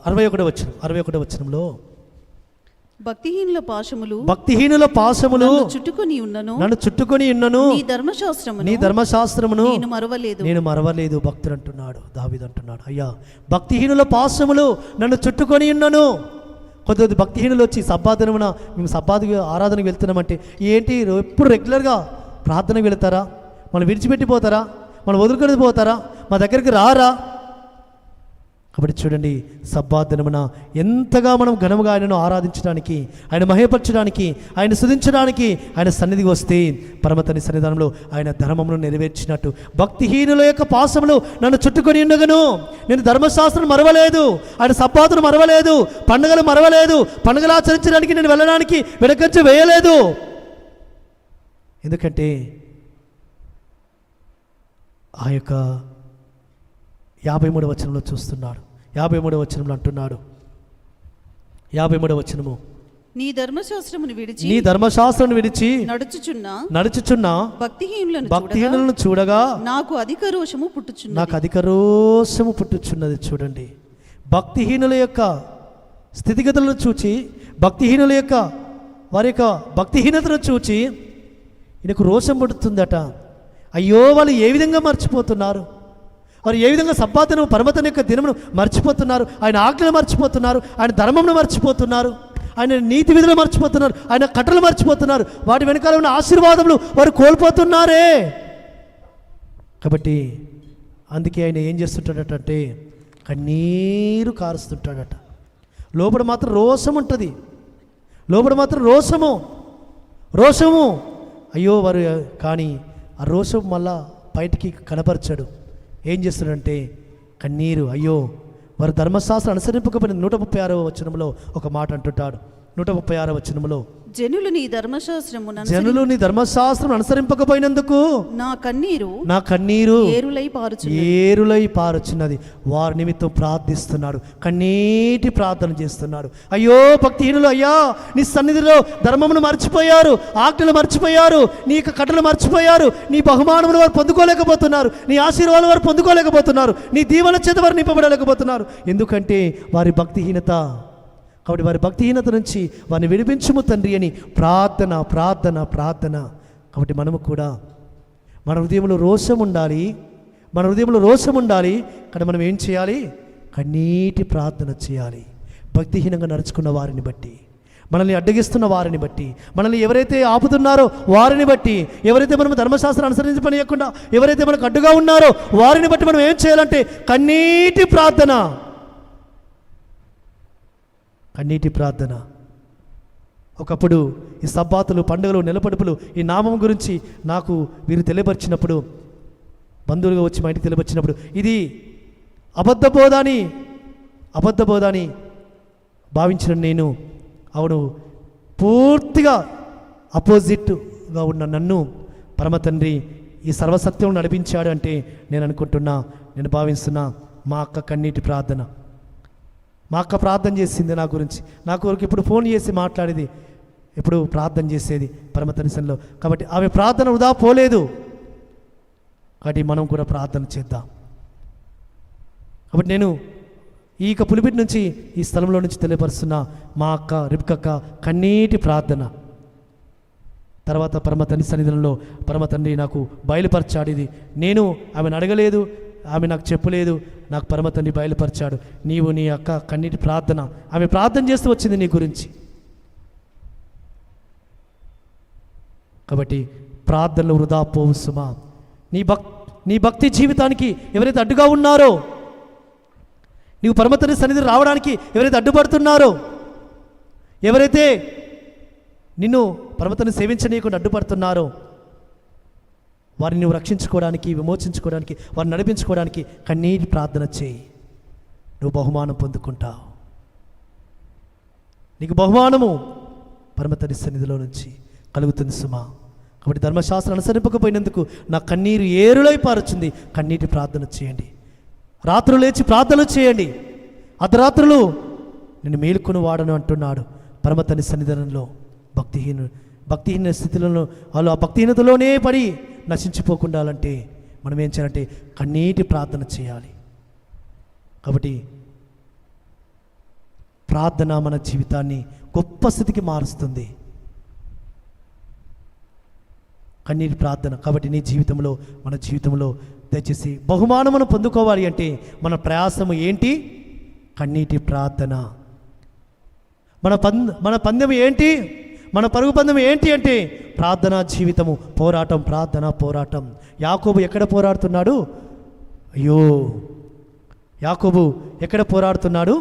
61వ వచనంలో భక్తిహీనుల పాశములు నన్ను చుట్టుకొని ఉన్నను, నీ ధర్మశాస్త్రమును నేను మరవలేదు భక్తుడు అంటున్నాడు, దావీదు అంటున్నాడు. అయ్యా భక్తిహీనుల పాశములు నన్ను చుట్టుకొని ఉన్నను. కొంతమంది భక్తిహీనులు వచ్చి సబ్బాదినమున మేము సబ్బాది ఆరాధనకు వెళ్తున్నామంటే, ఏంటి ఎప్పుడు రెగ్యులర్గా ప్రార్థనకు వెళతారా? మనం విడిచిపెట్టిపోతారా? మనం వదులుకొని పోతారా? మా దగ్గరికి రారా? కాబట్టి చూడండి, సబ్బాత్ దినమున ఎంతగా మనం ఘనముగా ఆయనను ఆరాధించడానికి, ఆయన మహిమపరచడానికి, ఆయన స్తుతించడానికి ఆయన సన్నిధికి వస్తే పరమతని సన్నిధానంలో ఆయన ధర్మమును నెరవేర్చినట్టు, భక్తిహీనుల యొక్క పాశములు నన్ను చుట్టుకొని ఉండగను, నేను ధర్మశాస్త్రం మరవలేదు, ఆయన సబ్బాతును మరవలేదు, పండుగలు మరవలేదు, పండుగలు ఆచరించడానికి నేను వెళ్ళడానికి వెనకంచి వేయలేదు. ఎందుకంటే ఆ యొక్క 53వ వచనంలో చూస్తున్నాడు. 53వ వచనంలో అంటున్నాడు, 53వ వచనము, నీ ధర్మశాస్త్రమును విడిచి నడుచుచున్న భక్తిహీనులను చూడగా నాకు అధిక రోషము పుట్టుచున్నది. చూడండి, భక్తిహీనుల యొక్క స్థితిగతులను చూచి, భక్తిహీనుల యొక్క వారి యొక్క భక్తిహీనతను చూచి ఈయనకు రోషం పుడుతుందట. అయ్యో, వాళ్ళు ఏ విధంగా మర్చిపోతున్నారు, వారు ఏ విధంగా సబ్బాతును, పరమతని యొక్క దినమును మర్చిపోతున్నారు, ఆయన ఆజ్ఞలు మర్చిపోతున్నారు, ఆయన ధర్మమును మర్చిపోతున్నారు, ఆయన నీతి విధులు మర్చిపోతున్నారు, ఆయన కట్టలు మర్చిపోతున్నారు, వాటి వెనకాల ఉన్న ఆశీర్వాదములు వారు కోల్పోతున్నారే. కాబట్టి అందుకే ఆయన ఏం చేస్తుంటాడటంటే కన్నీరు కారుస్తుంటాడట. లోపల మాత్రం రోషం ఉంటుంది, లోపల మాత్రం రోషము. అయ్యో వారు, కానీ ఆ రోషం మళ్ళా బయటికి కనపరచాడు. ఏం చేస్తున్నాడంటే కన్నీరు. అయ్యో, వారు ధర్మశాస్త్రం అనుసరింపకపోయిన 136వ వచనంలో ఒక మాట అంటుంటాడు. 136వ వచనంలో, జనులు నీ ధర్మశాస్త్రం అనుసరింపకపోయినందుకు నా కన్నీరు ఏరులై పారుచున్నది. వారి నిమిత్తం ప్రార్థిస్తున్నాడు, కన్నీటి ప్రార్థన చేస్తున్నాడు. అయ్యో భక్తిహీనులు, అయ్యా నీ సన్నిధిలో ధర్మమును మర్చిపోయారు, ఆజ్ఞలు మర్చిపోయారు, నీ కట్టలు మర్చిపోయారు, నీ బహుమానములు వారు పొందుకోలేకపోతున్నారు, నీ ఆశీర్వాదాలు వారు పొందుకోలేకపోతున్నారు, నీ దీవెన చేత వారు నింపబడలేకపోతున్నారు. ఎందుకంటే వారి భక్తిహీనత. కాబట్టి వారి భక్తిహీనత నుంచి వారిని విడిపించుము తండ్రి అని ప్రార్థన. కాబట్టి మనము కూడా మన హృదయంలో రోషం ఉండాలి. కానీ మనం ఏం చేయాలి? కన్నీటి ప్రార్థన చేయాలి. భక్తిహీనంగా నడుచుకున్న వారిని బట్టి, మనల్ని అడ్డగిస్తున్న వారిని బట్టి, మనల్ని ఎవరైతే ఆపుతున్నారో వారిని బట్టి, ఎవరైతే మనం ధర్మశాస్త్రం అనుసరించకుండా ఎవరైతే మనకు అడ్డుగా ఉన్నారో వారిని బట్టి మనం ఏం చేయాలంటే కన్నీటి ప్రార్థన. ఒకప్పుడు ఈ సబ్బాతులు, పండుగలు, నెలపడుపులు, ఈ నామం గురించి నాకు వీరు తెలియపరిచినప్పుడు, బంధువులుగా వచ్చి మా ఇంటికి తెలియపరిచినప్పుడు, ఇది అబద్ధ బోధ అని భావించిన నేను, అవును, పూర్తిగా అపోజిట్గా ఉన్న నన్ను పరమ తండ్రి ఈ సర్వసత్యం నడిపించాడు అంటే నేను భావిస్తున్నా మా అక్క కన్నీటి ప్రార్థన. మా అక్క ప్రార్థన చేసింది నా గురించి, నా కొరకు ఇప్పుడు ఫోన్ చేసి మాట్లాడేది, ఎప్పుడు ప్రార్థన చేసేది పరమ తండ్రిలో. కాబట్టి ఆమె ప్రార్థన వృధా పోలేదు. కాబట్టి మనం కూడా ప్రార్థన చేద్దాం. కాబట్టి నేను ఈ పులిపిటి నుంచి, ఈ స్థలంలో నుంచి తెలియపరుస్తున్న మా అక్క రిబ్కక్క కన్నీటి ప్రార్థన. తర్వాత పరమ తండ్రి సన్నిధానంలో పరమ తండ్రి నాకు బయలుపరచాడు. ఇది నేను ఆమెను అడగలేదు, ఆమె నాకు చెప్పలేదు, నాకు పరమ తండ్రి బయలుపరిచాడు. నీవు నీ అక్క కన్నీటి ప్రార్థన, ఆమె ప్రార్థన చేస్తూ వచ్చింది నీ గురించి. కాబట్టి ప్రార్థనలు వృధా పోవు సుమా. నీ భక్తి జీవితానికి ఎవరైతే అడ్డుగా ఉన్నారో, నీవు పరమ తండ్రి సన్నిధి రావడానికి ఎవరైతే అడ్డుపడుతున్నారో, ఎవరైతే నిన్ను పరమ తండ్రిని సేవించనీయకుండా అడ్డుపడుతున్నారో, వారిని నువ్వు రక్షించుకోవడానికి, విమోచించుకోవడానికి, వారిని నడిపించుకోవడానికి కన్నీటి ప్రార్థన చేయి. నువ్వు బహుమానం పొందుకుంటావు. నీకు బహుమానము పరమ తండ్రి సన్నిధిలో నుంచి కలుగుతుంది సుమా. కాబట్టి ధర్మశాస్త్రం అనుసరింపకపోయినందుకు నా కన్నీరు ఏరులై పారుచుంది. కన్నీటి ప్రార్థన చేయండి. రాత్రులు లేచి ప్రార్థనలు చేయండి. అర్ధరాత్రులు నేను మేలుకొని వాడను అంటున్నాడు పరమ తండ్రి సన్నిధానంలో. భక్తిహీన స్థితిలో వాళ్ళు ఆ భక్తిహీనతలోనే పడి నశించిపోకుండాలంటే మనం ఏం చేయాలంటే కన్నీటి ప్రార్థన చేయాలి. కాబట్టి ప్రార్థన మన జీవితాన్ని గొప్ప స్థితికి మారుస్తుంది. కన్నీటి ప్రార్థన. కాబట్టి నీ జీవితంలో, మన జీవితంలో దయచేసి బహుమానమును పొందుకోవాలి అంటే మన ప్రయాసము ఏంటి? కన్నీటి ప్రార్థన. మన పందెం ఏంటి? మన పరుగు పందెం ఏంటి అంటే ప్రార్థనా జీవితము, పోరాటం, ప్రార్థన పోరాటం. యాకోబు ఎక్కడ పోరాడుతున్నాడు? అయ్యో, యాకోబు ఎక్కడ పోరాడుతున్నాడు?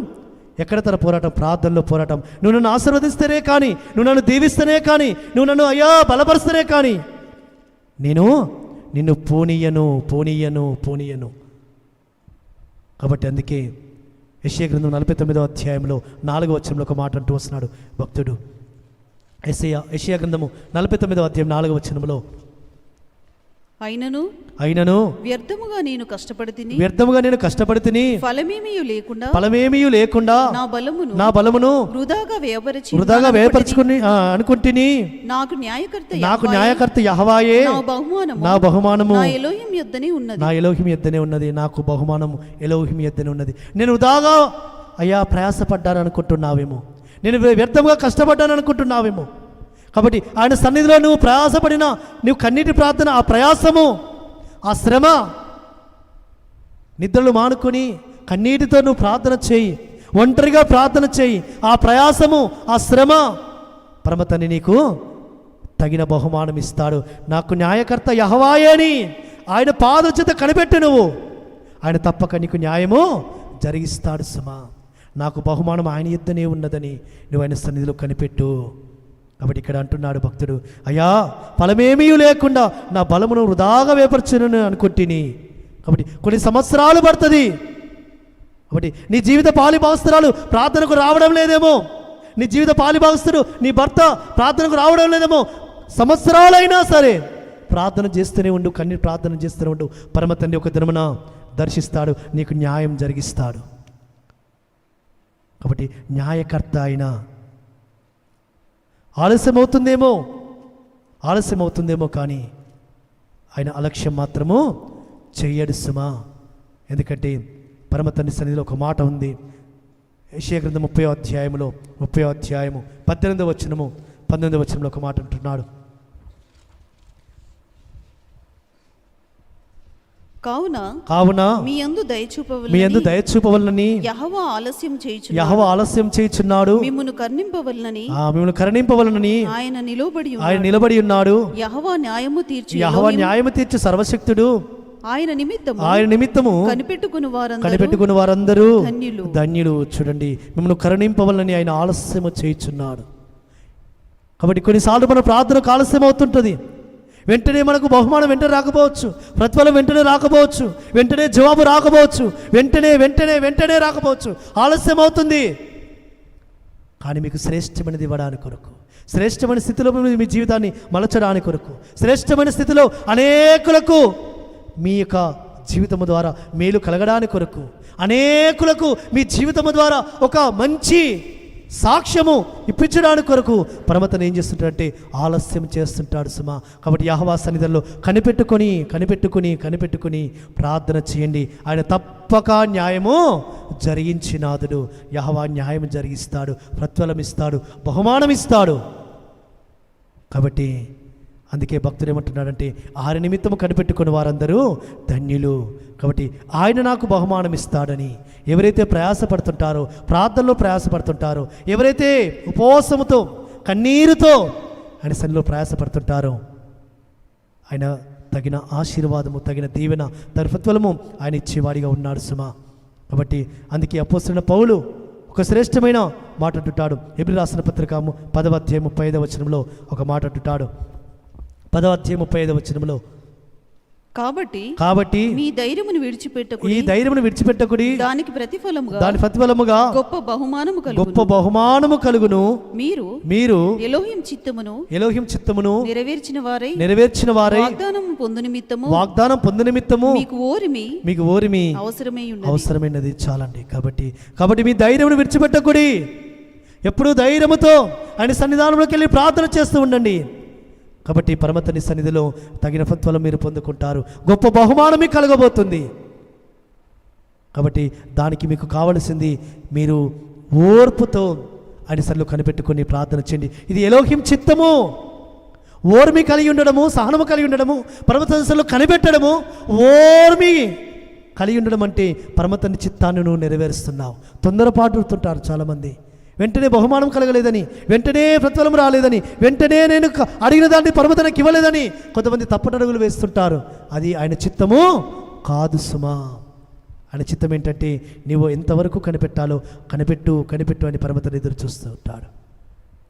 ఎక్కడ తన పోరాటం? ప్రార్థనలో పోరాటం. నువ్వు నన్ను ఆశీర్వదిస్తేనే కానీ, నువ్వు నన్ను దీవిస్తేనే కానీ, నువ్వు నన్ను అయ్యా బలపరుస్తేనే కానీ నేను నిన్ను పోనీయను. కాబట్టి అందుకే యెషయా గ్రంథం 49వ అధ్యాయంలో 4వ వచనంలో ఒక మాట అంటూ వస్తున్నాడు భక్తుడు. యెషయా గ్రంథము 49వ అధ్యాయం 4వ వచనంలో, అయినను వ్యర్థముగా నేను కష్టపడి తిని ఫలమేమీ లేకుండా నా బలమును వృధాగా వ్యయపరచుకుని అనుకుంటుని నాకు న్యాయకర్త యెహోవాయే నా బహుమానము నా ఎలోహిం యొద్దనే ఉన్నది. నాకు బహుమానము ఎలోహిం యొద్దనే ఉన్నది. నేను వృధాగా అయ్యా ప్రయాసపడ్డాను అనుకుంటున్నావేమో, నేను వ్యర్థంగా కష్టపడ్డాను అనుకుంటున్నావేమో. కాబట్టి ఆయన సన్నిధిలో నువ్వు ప్రయాసపడిన, నువ్వు కన్నీటి ప్రార్థన, ఆ ప్రయాసము, ఆ శ్రమ, నిద్రలు మానుకొని కన్నీటితో నువ్వు ప్రార్థన చేయి, ఒంటరిగా ప్రార్థన చేయి. ఆ ప్రయాసము, ఆ శ్రమ పరమతని నీకు తగిన బహుమానం ఇస్తాడు. నాకు న్యాయకర్త యెహోవాయే అని ఆయన పాద చేత కనిపెట్టు నువ్వు, ఆయన తప్పక నీకు న్యాయము జరిగిస్తాడు సుమా. నాకు బహుమానం ఆయన యుద్ధనే ఉన్నదని నువ్వు ఆయన సన్నిధిలో కనిపెట్టు. కాబట్టి ఇక్కడ అంటున్నాడు భక్తుడు, అయ్యా ఫలమేమీ లేకుండా నా బలమును వృధాగా వేపర్చును అనుకుంటుని. కాబట్టి కొన్ని సంవత్సరాలు పడుతుంది. కాబట్టి నీ జీవిత పాలిభాగస్తురాలు ప్రార్థనకు రావడం లేదేమో, నీ జీవిత పాలిభాగస్తుడు నీ భర్త ప్రార్థనకు రావడం లేదేమో. సంవత్సరాలైనా సరే ప్రార్థన చేస్తూనే ఉండు, కన్నీరు ప్రార్థన చేస్తూనే ఉండు. పరమ తండ్రి ఒక దినమున దర్శిస్తాడు, నీకు న్యాయం జరిగిస్తాడు. కాబట్టి న్యాయకర్త అయిన ఆలస్యమవుతుందేమో కానీ ఆయన అలక్ష్యం మాత్రము చెయ్యడు సుమా. ఎందుకంటే పరమ తండ్రి సన్నిధిలో ఒక మాట ఉంది. యెషయా గ్రంథం 30వ అధ్యాయము 18వ వచనము 19వ వచనంలో ఒక మాట అంటున్నాడు. కావున మీ యందు దయచూపవలనని యెహోవా ఆలస్యం చేయుచున్నాడు, మిమ్మును కరుణింపవలనని ఆయన నిలబడి ఉన్నాడు. యెహోవా న్యాయము తీర్చు సర్వశక్తుడు, ఆయన నిమిత్తము కనిపెట్టుకుని వారందరూ ధన్యులు. చూడండి, మిమ్మల్ని కరుణింపవలనని ఆయన ఆలస్యము చేయుచున్నాడు. కాబట్టి కొన్నిసార్లు మన ప్రార్థనకు ఆలస్యం అవుతుంటుంది. వెంటనే మనకు బహుమానం వెంటనే రాకపోవచ్చు, ప్రతిఫలం వెంటనే రాకపోవచ్చు, వెంటనే జవాబు రాకపోవచ్చు, వెంటనే రాకపోవచ్చు, ఆలస్యం అవుతుంది. కానీ మీకు శ్రేష్టమైనది ఇవ్వడానికి కొరకు, శ్రేష్టమైన స్థితిలో మీ జీవితాన్ని మలచడానికి కొరకు, శ్రేష్టమైన స్థితిలో అనేకులకు మీ యొక్క జీవితము ద్వారా మేలు కలగడానికి కొరకు, అనేకులకు మీ జీవితము ద్వారా ఒక మంచి సాక్ష్యము ఇప్పించడానికి కొరకు పరమతను ఏం చేస్తుంటాడంటే ఆలస్యం చేస్తుంటాడు సుమా. కాబట్టి యెహోవా సన్నిధిలో కనిపెట్టుకుని ప్రార్థన చేయండి. ఆయన తప్పక న్యాయము జరిగించినాదుడు. యెహోవా న్యాయం జరిగిస్తాడు, ప్రతిఫలం ఇస్తాడు, బహుమానం ఇస్తాడు. కాబట్టి అందుకే భక్తుడు ఏమంటున్నాడంటే ఆయన నిమిత్తము కనిపెట్టుకుని వారందరూ ధన్యులు. కాబట్టి ఆయన నాకు బహుమానం ఇస్తాడని ఎవరైతే ప్రయాసపడుతుంటారో, ప్రార్థనలో ప్రయాసపడుతుంటారో, ఎవరైతే ఉపవాసముతో కన్నీరుతో ఆయన సన్నిధిలో ప్రయాసపడుతుంటారో ఆయన తగిన ఆశీర్వాదము, తగిన దీవెన, తన ప్రతిఫలము ఆయన ఇచ్చేవాడిగా ఉన్నాడు సుమా. కాబట్టి అందుకే అపోస్తలుడైన పౌలు ఒక శ్రేష్టమైన మాట అంటుంటాడు. హెబ్రీ రాసిన పత్రిక 10వ అధ్యాయం 35వ వచనంలో ఒక మాట అంటుంటాడు. 10వ అధ్యాయం 35వ వచనంలో, కాబట్టి ఈ ధైర్యమును విడిచిపెట్టకుడి, దాని ప్రతిఫలముగా గొప్ప బహుమానము కలుగును. మీరు ఎలోహిం చిత్తమును నెరవేర్చిన వారై వాగ్దానం పొందు నిమిత్తము మీకు ఓరిమి అవసరమైనది చాలండి. కాబట్టి మీ ధైర్యమును విడిచిపెట్టకుడి. ఎప్పుడూ ధైర్యముతో ఆయన సన్నిధానంలోకి వెళ్ళి ప్రార్థన చేస్తూ ఉండండి. కాబట్టి పరమతని సన్నిధిలో తగిన ఫలం మీరు పొందుకుంటారు, గొప్ప బహుమానం మీకు కలగబోతుంది. కాబట్టి దానికి మీకు కావలసింది మీరు ఓర్పుతో ఆయన సన్నిధిలో కనిపెట్టుకుని ప్రార్థన చేయండి. ఇది ఎలోహిం చిత్తము. ఓర్మి కలిగి ఉండడము, సహనము కలిగి ఉండడము, పరమతని సన్నిధిలో కనిపెట్టడము, ఓర్మి కలిగి ఉండడం అంటే పరమతని చిత్తాన్ని నువ్వు నెరవేరుస్తున్నావు. తొందరపాటుతుంటారు చాలామంది. వెంటనే బహుమానం కలగలేదని, వెంటనే ప్రతిఫలం రాలేదని, వెంటనే నేను అడిగిన దాన్ని పరమతనకి ఇవ్వలేదని కొంతమంది తప్పటడుగులు వేస్తుంటారు. అది ఆయన చిత్తము కాదు సుమా. ఆయన చిత్తం ఏంటంటే నీవు ఎంతవరకు కనిపెట్టాలో కనిపెట్టు అని పరమతండ్రి ఎదురు చూస్తూ ఉంటాడు.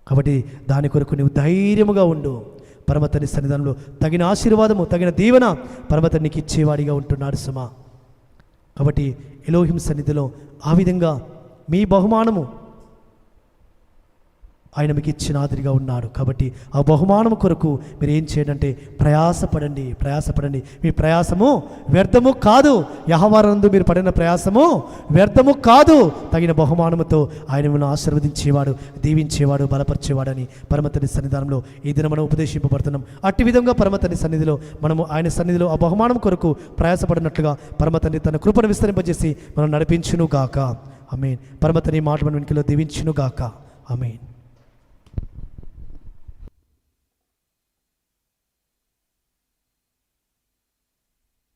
కాబట్టి దాని కొరకు నీవు ధైర్యముగా ఉండు. పరమతండ్రి సన్నిధానంలో తగిన ఆశీర్వాదము, తగిన దీవెన పరమతండ్రి నీకు ఇచ్చేవాడిగా ఉంటున్నాడు సుమా. కాబట్టి ఎలోహిం సన్నిధిలో ఆ విధంగా మీ బహుమానము ఆయన మీకు ఇచ్చిన ఆదిరిగా ఉన్నాడు. కాబట్టి ఆ బహుమానం కొరకు మీరు ఏం చేయండి, ప్రయాసపడండి. మీ ప్రయాసము వ్యర్థము కాదు. యెహోవానందు మీరు పడిన ప్రయాసము వ్యర్థము కాదు. తగిన బహుమానముతో ఆయన మిమ్మల్ని ఆశీర్వదించేవాడు, దీవించేవాడు, బలపరిచేవాడని పరమతండ్రి సన్నిధానంలో ఈ దినం మనం ఉపదేశింపబడుతున్నాం. అట్టి విధంగా పరమతండ్రి సన్నిధిలో మనము ఆయన సన్నిధిలో ఆ బహుమానం కొరకు ప్రయాసపడినట్లుగా పరమతండ్రి తన కృపను విస్తరింపజేసి మనం నడిపించును గాక. ఆమేన్. పరమతండ్రి మాట మన వెనుకలో దీవించును గాక. ఆమేన్.